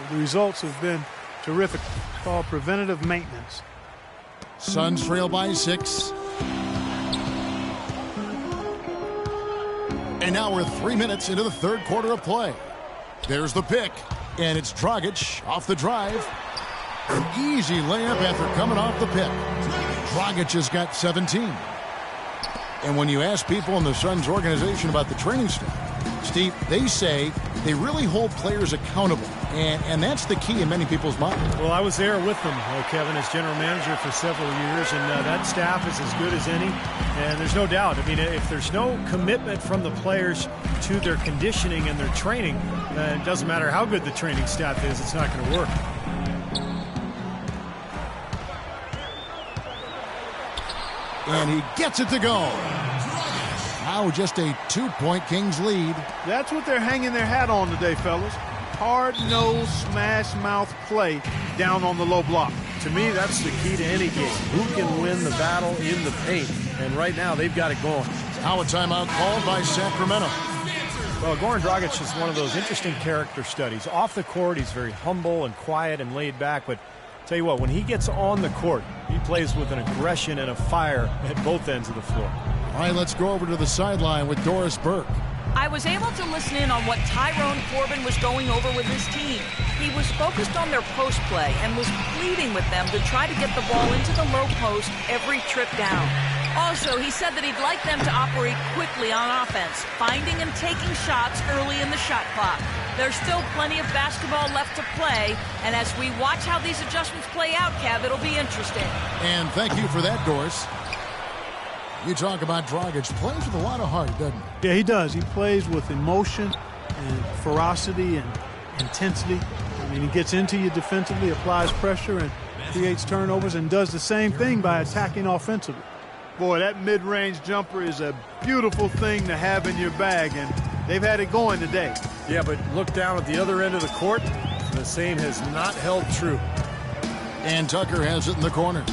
The results have been terrific. It's called preventative maintenance. Suns trail by 6. And now we're 3 minutes into the third quarter of play. There's the pick, and it's Dragic off the drive. An easy layup after coming off the pick. Dragic has got 17. And when you ask people in the Suns organization about the training staff, Steve, they say they really hold players accountable. And that's the key in many people's minds. Well, I was there with them, Kevin, as general manager for several years, and that staff is as good as any. And there's no doubt. I mean, if there's no commitment from the players to their conditioning and their training, it doesn't matter how good the training staff is, it's not going to work. And he gets it to go. Now just a 2-point Kings lead. That's what they're hanging their hat on today, fellas. Hard-nosed, smash-mouth play down on the low block. To me, that's the key to any game. Who can win the battle in the paint? And right now, they've got it going. Now a timeout called by Sacramento. Well, Goran Dragic is one of those interesting character studies. Off the court, he's very humble and quiet and laid back, but tell you what, when he gets on the court, he plays with an aggression and a fire at both ends of the floor. All right, let's go over to the sideline with Doris Burke. I was able to listen in on what Tyrone Corbin was going over with his team. He was focused on their post play and was pleading with them to try to get the ball into the low post every trip down. Also, he said that he'd like them to operate quickly on offense, finding and taking shots early in the shot clock. There's still plenty of basketball left to play, and as we watch how these adjustments play out, Kev, it'll be interesting. And thank you for that, Doris. You talk about Dragic. Plays with a lot of heart, doesn't he? Yeah, he does. He plays with emotion and ferocity and intensity. I mean, he gets into you defensively, applies pressure, and creates turnovers, and does the same thing by attacking offensively. Boy, that mid-range jumper is a beautiful thing to have in your bag, and they've had it going today. Yeah, but look down at the other end of the court. The same has not held true. And Tucker has it in the corner.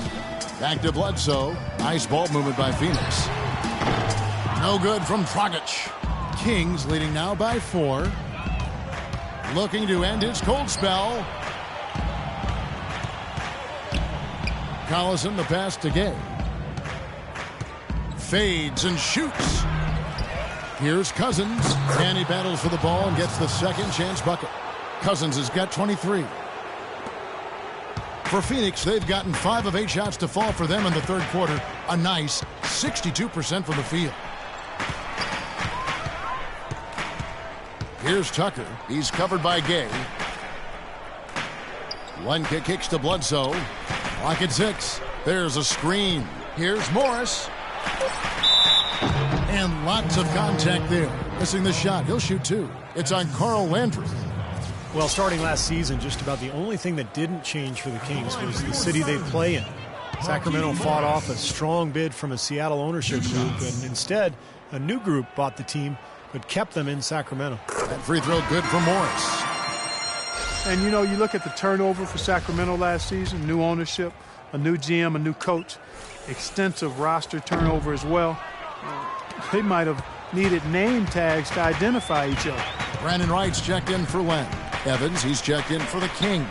Back to Bledsoe. Nice ball movement by Phoenix. No good from Dragic. Kings leading now by 4. Looking to end his cold spell. Collison, the pass to Gay. Fades and shoots. Here's Cousins. And he battles for the ball and gets the second chance bucket. Cousins has got 23. For Phoenix, they've gotten 5 of 8 shots to fall for them in the third quarter. A nice 62% from the field. Here's Tucker. He's covered by Gay. One kick kicks to Bledsoe. Clock at 6. There's a screen. Here's Morris. And lots of contact there. Missing the shot. He'll shoot 2. It's on Carl Landry. Well, starting last season, just about the only thing that didn't change for the Kings was the city they play in. Sacramento fought off a strong bid from a Seattle ownership group, and instead, a new group bought the team but kept them in Sacramento. That free throw good for Morris. And, you know, you look at the turnover for Sacramento last season, new ownership, a new GM, a new coach, extensive roster turnover as well. They might have needed name tags to identify each other. Brandon Wright's checked in for Len. Evans, he's checked in for the Kings.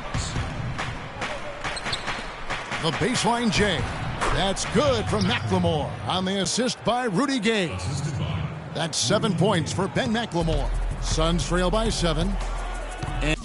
The baseline J. That's good from McLemore on the assist by Rudy Gay. That's 7 points for Ben McLemore. Suns trail by 7. And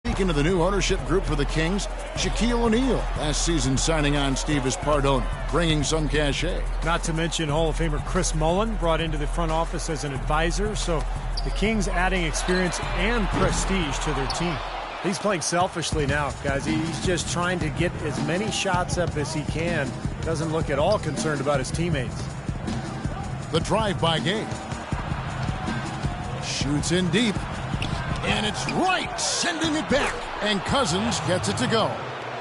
speaking of the new ownership group for the Kings, Shaquille O'Neal, last season signing on Steve as part owner, bringing some cachet. Not to mention Hall of Famer Chris Mullin brought into the front office as an advisor, so the Kings adding experience and prestige to their team. He's playing selfishly now, guys. He's just trying to get as many shots up as he can. Doesn't look at all concerned about his teammates. The drive by Gay. Shoots in deep. And it's right, sending it back. And Cousins gets it to go.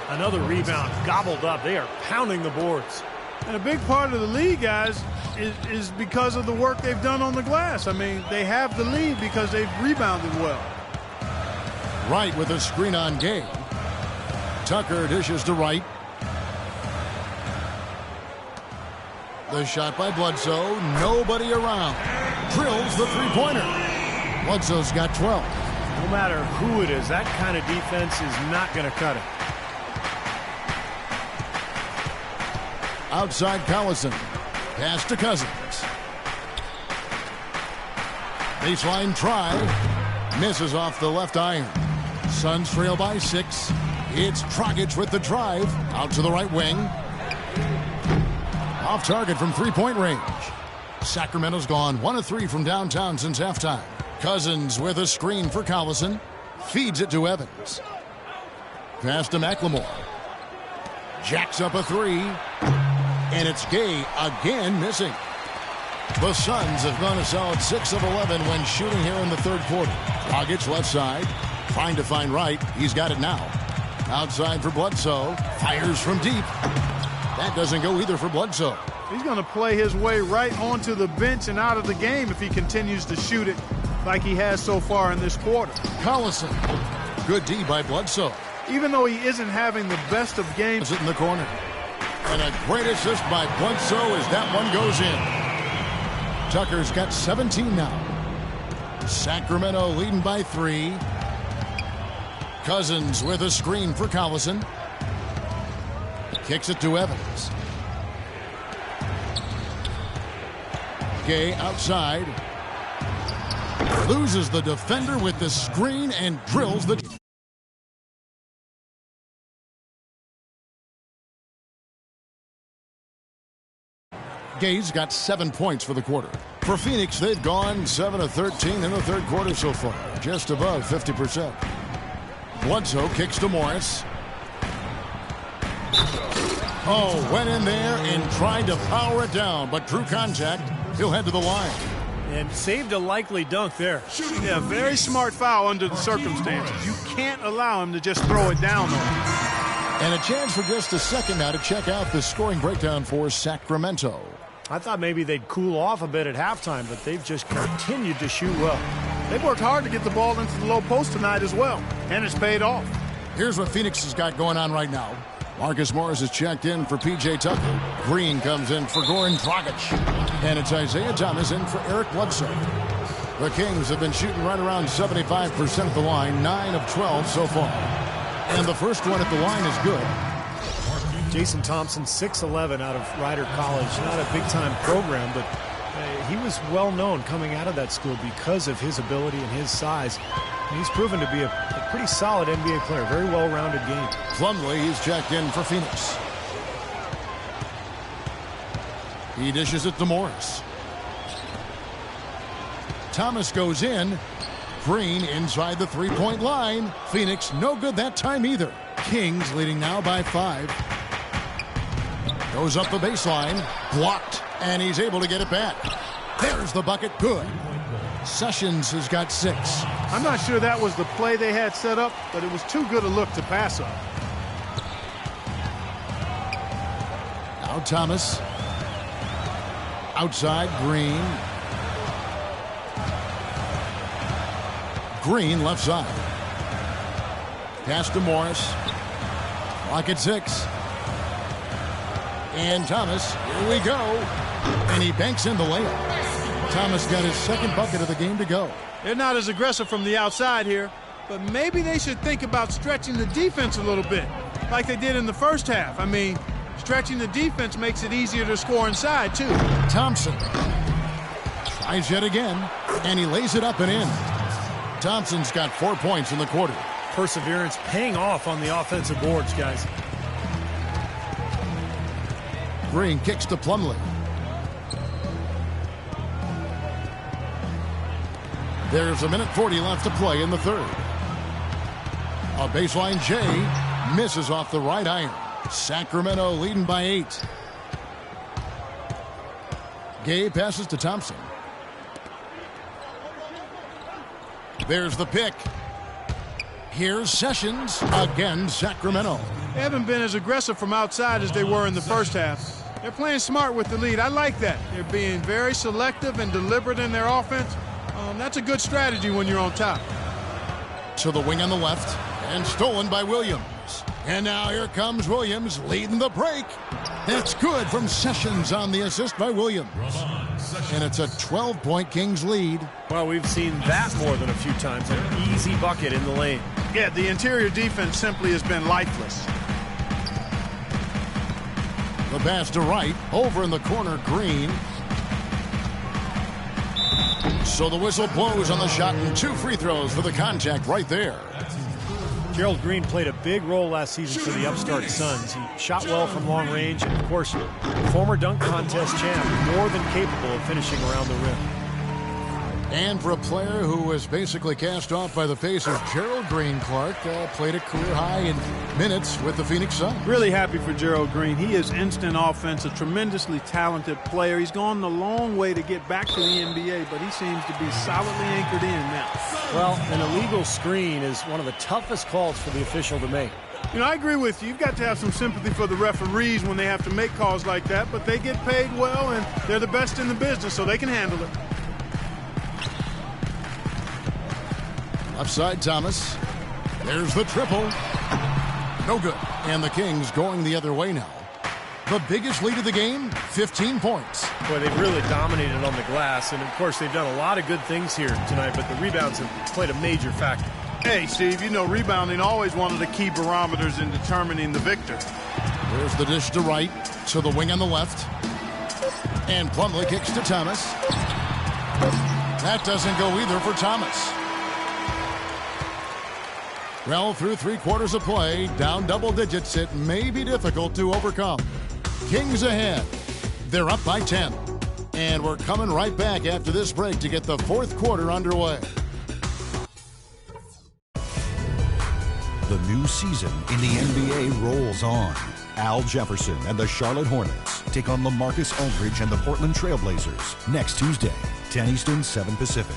Another rebound gobbled up. They are pounding the boards. And a big part of the lead, guys, is because of the work they've done on the glass. I mean, they have the lead because they've rebounded well. Wright with a screen on Gay. Tucker dishes to Wright. The shot by Bledsoe. Nobody around. Drills the three-pointer. Bledsoe's got 12. No matter who it is, that kind of defense is not going to cut it. Outside Collison. Pass to Cousins. Baseline try. Misses off the left iron. Suns trail by 6. It's Dragic with the drive. Out to the right wing. Off target from three-point range. Sacramento's gone 1 of 3 from downtown since halftime. Cousins with a screen for Collison. Feeds it to Evans. Pass to McLemore. Jacks up a 3. And it's Gay again missing. The Suns have gone a solid 6 of 11 when shooting here in the third quarter. Dragic left side. Trying to find Wright. He's got it now. Outside for Bledsoe. Fires from deep. That doesn't go either for Bledsoe. He's going to play his way right onto the bench and out of the game if he continues to shoot it like he has so far in this quarter. Collison. Good D by Bledsoe. Even though he isn't having the best of games. In the corner. And a great assist by Bledsoe as that one goes in. Tucker's got 17 now. Sacramento leading by 3. Cousins with a screen for Collison. Kicks it to Evans. Gay outside. Loses the defender with the screen and drills the... Gay's got 7 points for the quarter. For Phoenix, they've gone 7 of 13 in the third quarter so far, just above 50%. Bledsoe kicks to Morris. Oh, went in there and tried to power it down, but drew contact. He'll head to the line. And saved a likely dunk there. Yeah, very smart foul under the circumstances. You can't allow him to just throw it down on him. And a chance for just a second now to check out the scoring breakdown for Sacramento. I thought maybe they'd cool off a bit at halftime, but they've just continued to shoot well. They've worked hard to get the ball into the low post tonight as well, and it's paid off. Here's what Phoenix has got going on right now. Marcus Morris is checked in for P.J. Tucker. Green comes in for Goran Dragic. And it's Isaiah Thomas in for Eric Bledsoe. The Kings have been shooting right around 75% at the line, 9 of 12 so far. And the first one at the line is good. Jason Thompson, 6'11" out of Rider College. Not a big-time program, but he was well-known coming out of that school because of his ability and his size. And he's proven to be a pretty solid NBA player. Very well-rounded game. Plumlee, he's checked in for Phoenix. He dishes it to Morris. Thomas goes in. Green inside the three-point line. Phoenix no good that time either. Kings leading now by 5. Goes up the baseline. Blocked. And he's able to get it back. There's the bucket. Good. Sessions has got 6. I'm not sure that was the play they had set up, but it was too good a look to pass up. Now Thomas. Outside, Green. Green left side. Pass to Morris. Clock at 6. And Thomas, here we go. And he banks in the layup. Thomas got his second bucket of the game to go. They're not as aggressive from the outside here, but maybe they should think about stretching the defense a little bit, like they did in the first half. I mean, stretching the defense makes it easier to score inside, too. Thompson tries yet again, and he lays it up and in. Thompson's got 4 points in the quarter. Perseverance paying off on the offensive boards, guys. Green kicks to Plumlee. There's 1:40 left to play in the third. A baseline J misses off the right iron. Sacramento leading by 8. Gay passes to Thompson. There's the pick. Here's Sessions. Again, Sacramento. They haven't been as aggressive from outside as they were in the first half. They're playing smart with the lead. I like that. They're being very selective and deliberate in their offense. That's a good strategy when you're on top. To the wing on the left, and stolen by Williams. And now here comes Williams leading the break. That's good from Sessions on the assist by Williams. And it's a 12-point Kings lead. Well, we've seen that more than a few times. An easy bucket in the lane. Yeah, the interior defense simply has been lifeless. The pass to Wright. Over in the corner, Green. So the whistle blows on the shot and 2 free throws for the contact right there. Gerald Green played a big role last season for the upstart Suns. He shot well from long range and, of course, former dunk contest champ, more than capable of finishing around the rim. And for a player who was basically cast off by the Pacers, Gerald Green, Clark, played a career high in minutes with the Phoenix Suns. Really happy for Gerald Green. He is instant offense, a tremendously talented player. He's gone the long way to get back to the NBA, but he seems to be solidly anchored in now. Well, an illegal screen is one of the toughest calls for the official to make. You know, I agree with you. You've got to have some sympathy for the referees when they have to make calls like that, but they get paid well, and they're the best in the business, so they can handle it. Left side, Thomas. There's the triple. No good. And the Kings going the other way now. The biggest lead of the game, 15 points. Boy, they've really dominated on the glass, and of course they've done a lot of good things here tonight, but the rebounds have played a major factor. Hey, Steve, you know rebounding always one of the key barometers in determining the victor. There's the dish to Wright, to the wing on the left. And Plumlee kicks to Thomas. That doesn't go either for Thomas. Well, through 3 quarters of play, down double digits, it may be difficult to overcome. Kings ahead. They're up by 10. And we're coming right back after this break to get the 4th quarter underway. The new season in the NBA rolls on. Al Jefferson and the Charlotte Hornets take on LaMarcus Aldridge and the Portland Trail Blazers next Tuesday, 10 Eastern, 7 Pacific.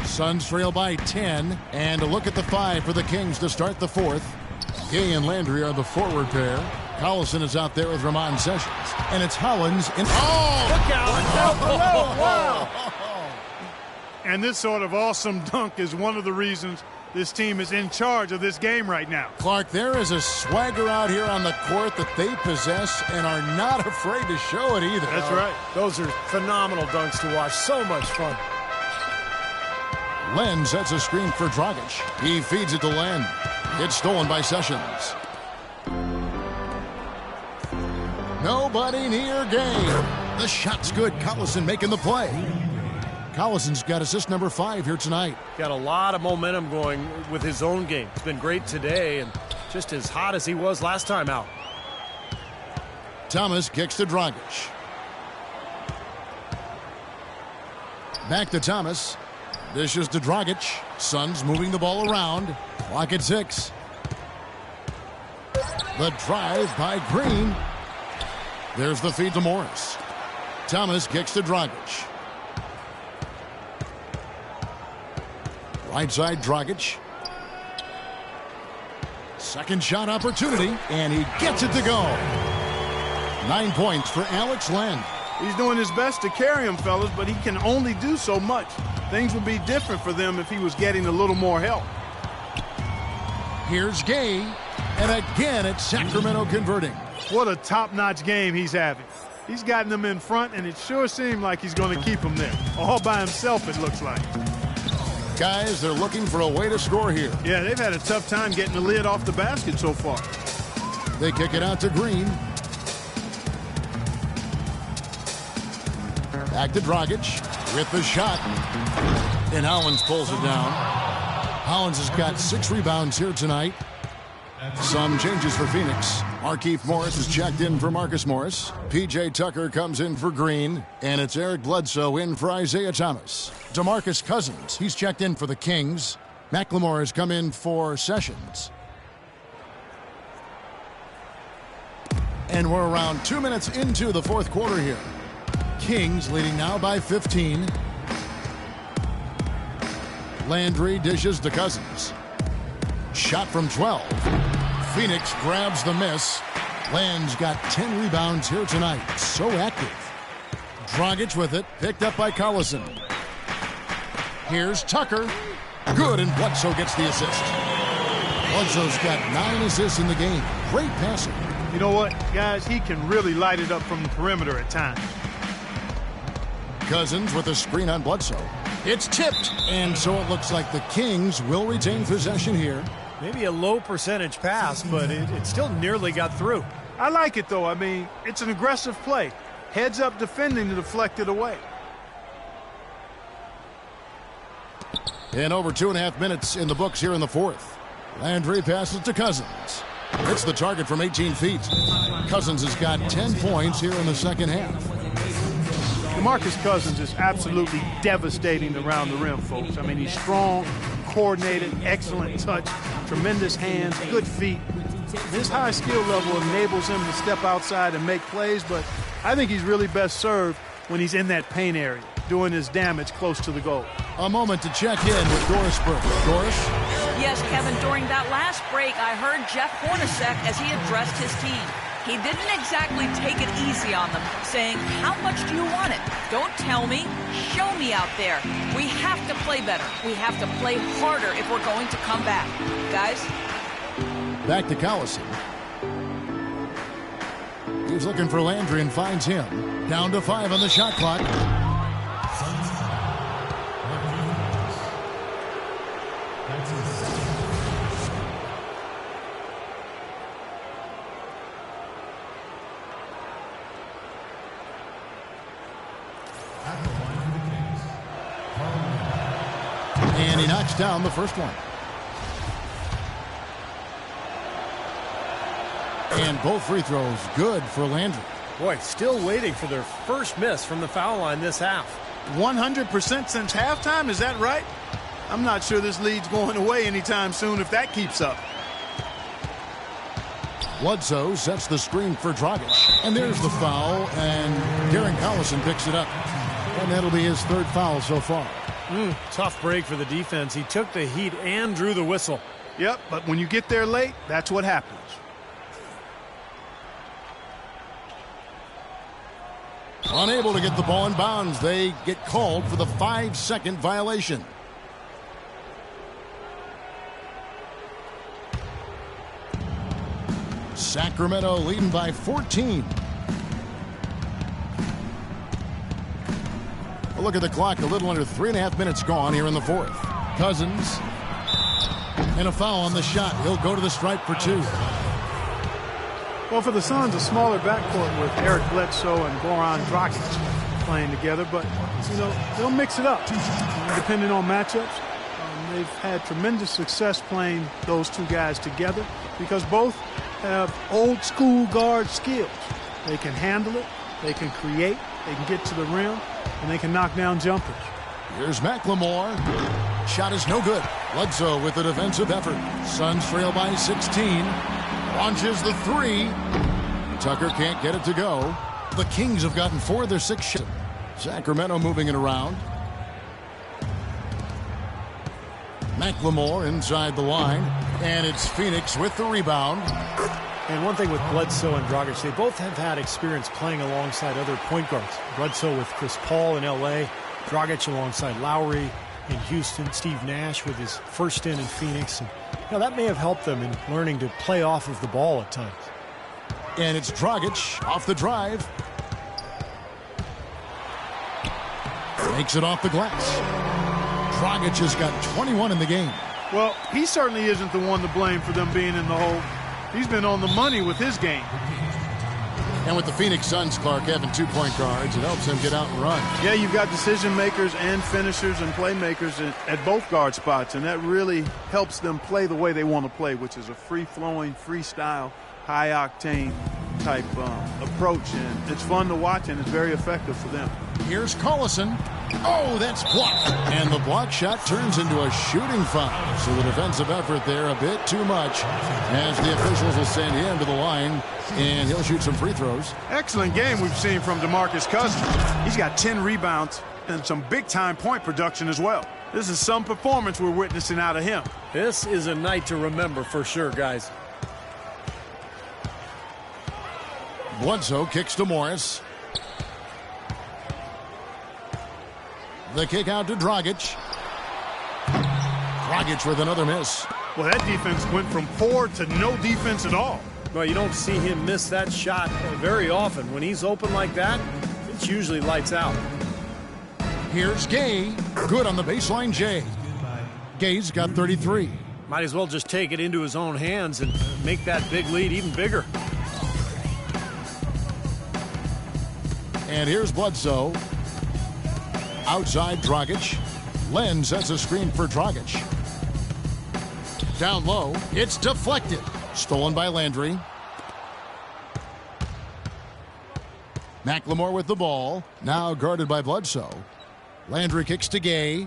Suns trail by 10, and a look at the 5 for the Kings to start the 4th. Gay and Landry are the forward pair. Collison is out there with Ramon Sessions, and it's Hollins in. Oh! Look out! Wow! And this sort of awesome dunk is one of the reasons this team is in charge of this game right now. Clark, there is a swagger out here on the court that they possess and are not afraid to show it either. That's right. Those are phenomenal dunks to watch. So much fun. Len sets a screen for Dragic. He feeds it to Len. It's stolen by Sessions. Nobody near Gay. The shot's good. Collison making the play. Collison's got assist number 5 here tonight. Got a lot of momentum going with his own game. It's been great today and just as hot as he was last time out. Thomas kicks to Dragic. Back to Thomas. Dishes to Dragic. Suns moving the ball around. Clock at 6. The drive by Green. There's the feed to Morris. Thomas kicks to Dragic. Right side Dragic. Second shot opportunity, and he gets it to go. 9 points for Alex Len. He's doing his best to carry him, fellas, but he can only do so much. Things would be different for them if he was getting a little more help. Here's Gay, and again it's Sacramento converting. What a top-notch game he's having. He's gotten them in front, and it sure seemed like he's going to keep them there. All by himself, it looks like. Guys, they're looking for a way to score here. Yeah, they've had a tough time getting the lid off the basket so far. They kick it out to Green. Back to Dragic with the shot. And Hollins pulls it down. Hollins has got 6 rebounds here tonight. Some changes for Phoenix. Markieff Morris is checked in for Marcus Morris. P.J. Tucker comes in for Green. And it's Eric Bledsoe in for Isaiah Thomas. DeMarcus Cousins, he's checked in for the Kings. McLemore has come in for Sessions. And we're around 2 minutes into the 4th quarter here. Kings leading now by 15. Landry dishes to Cousins. Shot from 12. Phoenix grabs the miss. Land's got 10 rebounds here tonight. So active. Dragic with it. Picked up by Collison. Here's Tucker. Good, and Bledsoe gets the assist. Bledsoe's got 9 assists in the game. Great passing. You know what, guys? He can really light it up from the perimeter at times. Cousins with a screen on Bledsoe. It's tipped, and so it looks like the Kings will retain possession here. Maybe a low percentage pass, but it still nearly got through. I like it, though. I mean, it's an aggressive play. Heads up defending to deflect it away. And over 2.5 minutes in the books here in the 4th. Landry passes to Cousins. It's the target from 18 feet. Cousins has got 10 points here in the second half. DeMarcus Cousins is absolutely devastating around the rim, folks. I mean, he's strong, coordinated, excellent touch, tremendous hands, good feet. His high skill level enables him to step outside and make plays, but I think he's really best served when he's in that paint area, doing his damage close to the goal. A moment to check in with Doris Burke. Doris? Yes, Kevin, during that last break, I heard Jeff Hornacek as he addressed his team. He didn't exactly take it easy on them, saying, how much do you want it? Don't tell me. Show me out there. We have to play better. We have to play harder if we're going to come back. Guys? Back to Collison. He's looking for Landry and finds him. Down to 5 on the shot clock. And he knocks down the first one. And both free throws good for Landry. Boy, still waiting for their first miss from the foul line this half. 100% since halftime, is that right? I'm not sure this lead's going away anytime soon if that keeps up. Bledsoe sets the screen for Dragic. And there's the foul, and Darren Collison picks it up. And that'll be his third foul so far. Tough break for the defense. He took the heat and drew the whistle. Yep, but when you get there late, that's what happens. Unable to get the ball in bounds. They get called for the 5-second violation. Sacramento leading by 14. A look at the clock. A little under 3.5 minutes gone here in the fourth. Cousins. And a foul on the shot. He'll go to the stripe for 2. Well, for the Suns, a smaller backcourt with Eric Bledsoe and Goran Dragic playing together, but, you know, they'll mix it up depending on matchups. They've had tremendous success playing those two guys together because both have old school guard skills. They can handle it, they can create, they can get to the rim, and they can knock down jumpers. Here's McLemore. Shot is no good. Bledsoe with the defensive effort. Suns trail by 16. Launches the 3. Tucker can't get it to go. The Kings have gotten 4 of their 6 shots. Sacramento moving it around. McLemore inside the line. And it's Phoenix with the rebound. And one thing with Bledsoe and Dragic, they both have had experience playing alongside other point guards. Bledsoe with Chris Paul in L.A., Dragic alongside Lowry in Houston, Steve Nash with his first stint in Phoenix. And, you know, that may have helped them in learning to play off of the ball at times. And it's Dragic off the drive. Makes it off the glass. Dragic has got 21 in the game. Well, he certainly isn't the one to blame for them being in the hole. He's been on the money with his game. And with the Phoenix Suns, Clark, having 2-point guards, it helps him get out and run. Yeah, you've got decision makers and finishers and playmakers at both guard spots, and that really helps them play the way they want to play, which is a free-flowing, freestyle, high-octane type approach. And it's fun to watch, and it's very effective for them. Here's Collison. Oh, that's blocked. And the block shot turns into a shooting foul. So the defensive effort there a bit too much as the officials will send him to the line, and he'll shoot some free throws. Excellent game we've seen from DeMarcus Cousins. He's got 10 rebounds and some big-time point production as well. This is some performance we're witnessing out of him. This is a night to remember for sure, guys. Bledsoe kicks to Morris. The kick out to Dragic. Dragic with another miss. Well, that defense went from poor to no defense at all. Well, you don't see him miss that shot very often. When he's open like that, it's usually lights out. Here's Gay. Good on the baseline, Jay. Gay's got 33. Might as well just take it into his own hands and make that big lead even bigger. And here's Bledsoe. Outside Dragic. Len sets a screen for Dragic. Down low. It's deflected. Stolen by Landry. McLemore with the ball. Now guarded by Bledsoe. Landry kicks to Gay.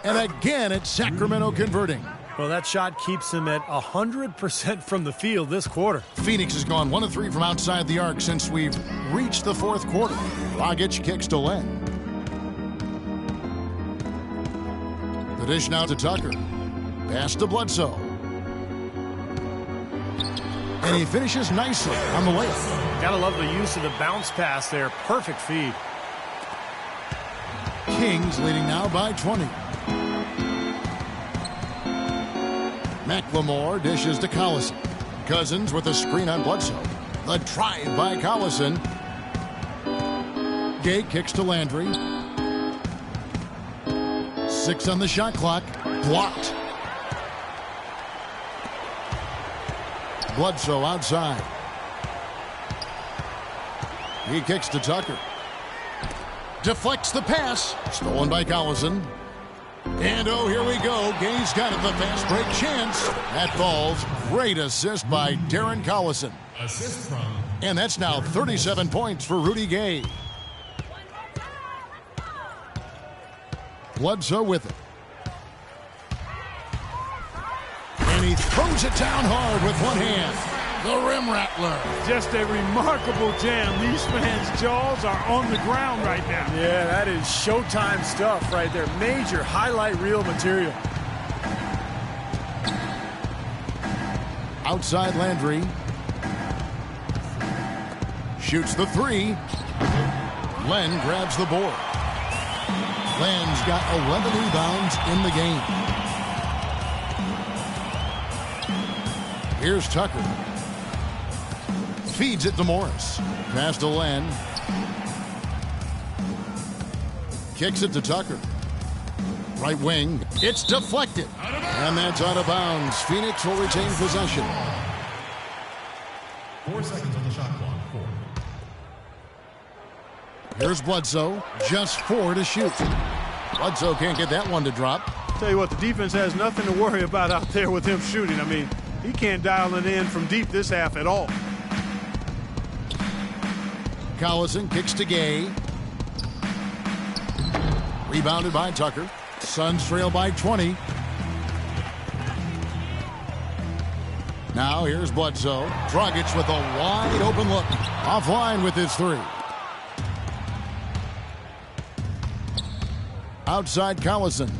And again, it's Sacramento converting. Well, that shot keeps him at 100% from the field this quarter. Phoenix has gone 1 of 3 from outside the arc since we've reached the fourth quarter. Dragic kicks to Len. The dish now to Tucker. Pass to Bledsoe. And he finishes nicely on the layup. Gotta love the use of the bounce pass there. Perfect feed. Kings leading now by 20. McLemore dishes to Collison. Cousins with a screen on Bledsoe. The drive by Collison. Gay kicks to Landry. 6 on the shot clock. Blocked. Bledsoe outside. He kicks to Tucker. Deflects the pass. Stolen by Collison. And oh, here we go. Gay's got it, the fast break chance. That falls. Great assist by Darren Collison. Assist from. And that's now 37 points for Rudy Gay. Bledsoe with it. And he throws it down hard with one hand. The rim rattler. Just a remarkable jam. These fans' jaws are on the ground right now. Yeah, that is Showtime stuff right there. Major highlight reel material. Outside Landry. Shoots the three. Len grabs the board. Len's got 11 rebounds in the game. Here's Tucker. Feeds it to Morris. Pass to Len. Kicks it to Tucker. Right wing. It's deflected. And that's out of bounds. Phoenix will retain possession. 4 seconds on the shot clock. 4. Here's Bledsoe. Just 4 to shoot. Bledsoe can't get that one to drop. Tell you what, the defense has nothing to worry about out there with him shooting. I mean, he can't dial it in from deep this half at all. Collison kicks to Gay. Rebounded by Tucker. Suns trail by 20. Now here's Bledsoe. Dragic with a wide open look. Offline with his 3. Outside Collison.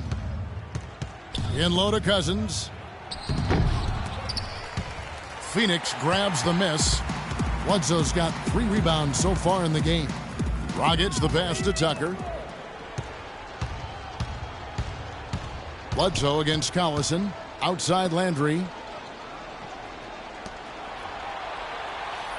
In low to Cousins. Phoenix grabs the miss. Bledsoe's got 3 rebounds so far in the game. Dragic the pass to Tucker. Bledsoe against Collison. Outside Landry.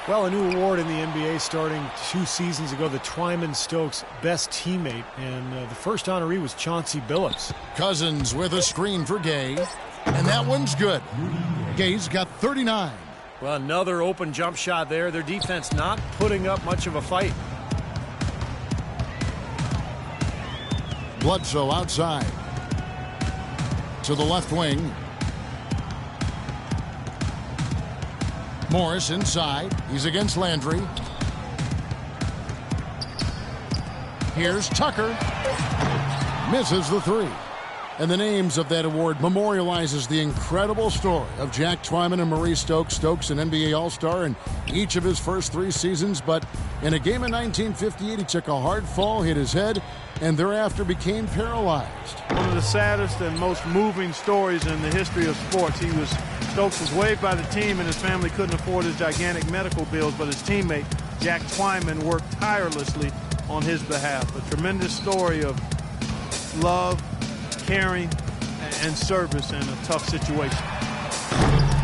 Well, a new award in the NBA starting 2 seasons ago, the Twyman Stokes Best Teammate. And the first honoree was Chauncey Billups. Cousins with a screen for Gay. And that one's good. Gay's got 39. Well, another open jump shot there. Their defense not putting up much of a fight. Bledsoe outside. To the left wing. Morris inside. He's against Landry. Here's Tucker. Misses the 3. And the names of that award memorializes the incredible story of Jack Twyman and Maurice Stokes. Stokes, an NBA All-Star in each of his first 3 seasons. But in a game in 1958, he took a hard fall, hit his head, and thereafter became paralyzed. One of the saddest and most moving stories in the history of sports. Stokes was waived by the team, and his family couldn't afford his gigantic medical bills, but his teammate, Jack Twyman, worked tirelessly on his behalf. A tremendous story of love, caring, and service in a tough situation.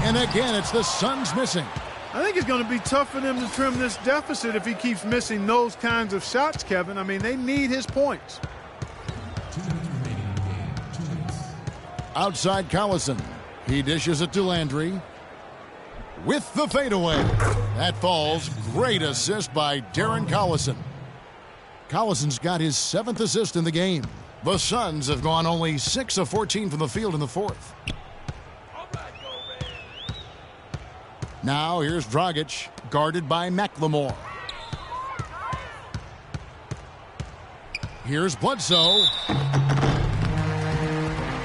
And again, it's the Suns missing. I think it's going to be tough for them to trim this deficit if he keeps missing those kinds of shots, Kevin. I mean, they need his points. 2 minutes remaining in the game. 2 minutes. Outside Collison. He dishes it to Landry. With the fadeaway. That falls. Great assist by Darren Collison. Collison's got his 7th assist in the game. The Suns have gone only 6 of 14 from the field in the 4th. Now here's Dragic, guarded by McLemore. Here's Bledsoe.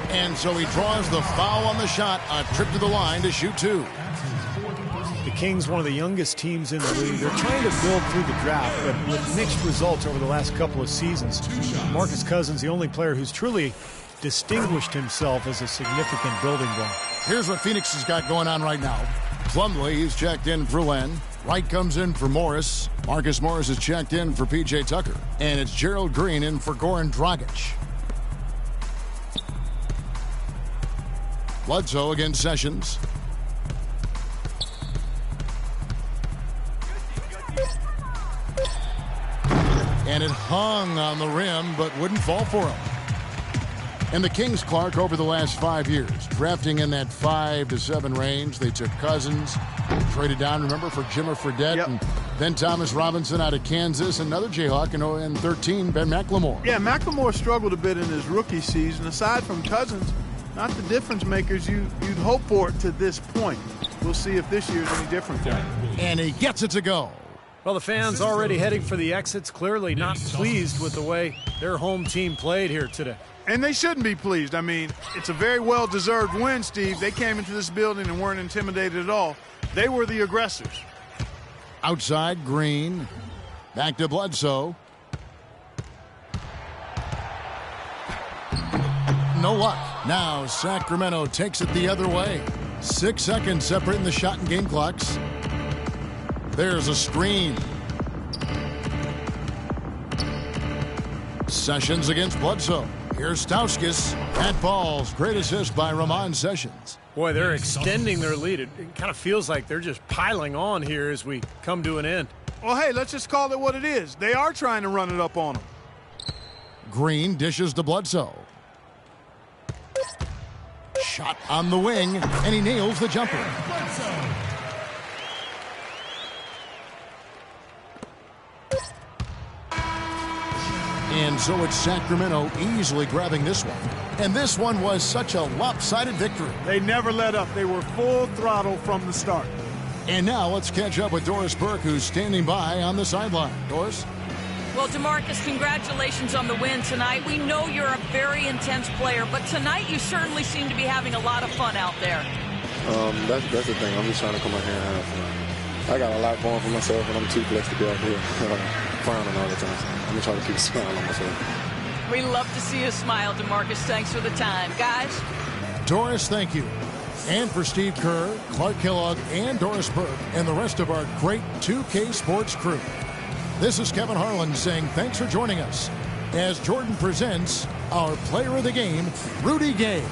And so he draws the foul on the shot. A trip to the line to shoot 2. The Kings, one of the youngest teams in the league. They're trying to build through the draft, but with mixed results over the last couple of seasons. Marcus Cousins, the only player who's truly distinguished himself as a significant building block. Here's what Phoenix has got going on right now. Plumlee, he's checked in for Len. Wright comes in for Morris. Marcus Morris is checked in for P.J. Tucker. And it's Gerald Green in for Goran Dragic. Bledsoe against Sessions. And it hung on the rim, but wouldn't fall for him. And the Kings, Clark, over the last 5 years, drafting in that 5 to 7 range. They took Cousins, traded down, remember, for Jimmer Fredette, and then Thomas Robinson out of Kansas, another Jayhawk, and 13, Ben McLemore. Yeah, McLemore struggled a bit in his rookie season. Aside from Cousins, not the difference makers you'd hope for to this point. We'll see if this year's any different. And he gets it to go. Well, the fans already heading for the exits, clearly not pleased with the way their home team played here today. And they shouldn't be pleased. I mean, it's a very well-deserved win, Steve. They came into this building and weren't intimidated at all. They were the aggressors. Outside, Green. Back to Bledsoe. No luck. Now Sacramento takes it the other way. 6 seconds separating the shot and game clocks. There's a screen. Sessions against Bledsoe. Here's Stauskas. Pat Balls. Great assist by Ramon Sessions. Boy, they're extending their lead. It kind of feels like they're just piling on here as we come to an end. Well, hey, let's just call it what it is. They are trying to run it up on them. Green dishes to Bledsoe. Shot on the wing, and he nails the jumper. And so it's Sacramento easily grabbing this one. And this one was such a lopsided victory. They never let up. They were full throttle from the start. And now let's catch up with Doris Burke, who's standing by on the sideline. Doris? Well, DeMarcus, congratulations on the win tonight. We know you're a very intense player, but tonight you certainly seem to be having a lot of fun out there. That's the thing. I'm just trying to come out here and have fun. I got a lot going for myself, and I'm too blessed to be out here frowning all the time. So I'm going to try to keep a smile on myself. We love to see you smile, DeMarcus. Thanks for the time. Guys? Doris, thank you. And for Steve Kerr, Clark Kellogg, and Doris Burke, and the rest of our great 2K Sports crew. This is Kevin Harlan saying thanks for joining us as Jordan presents our player of the game, Rudy Gay.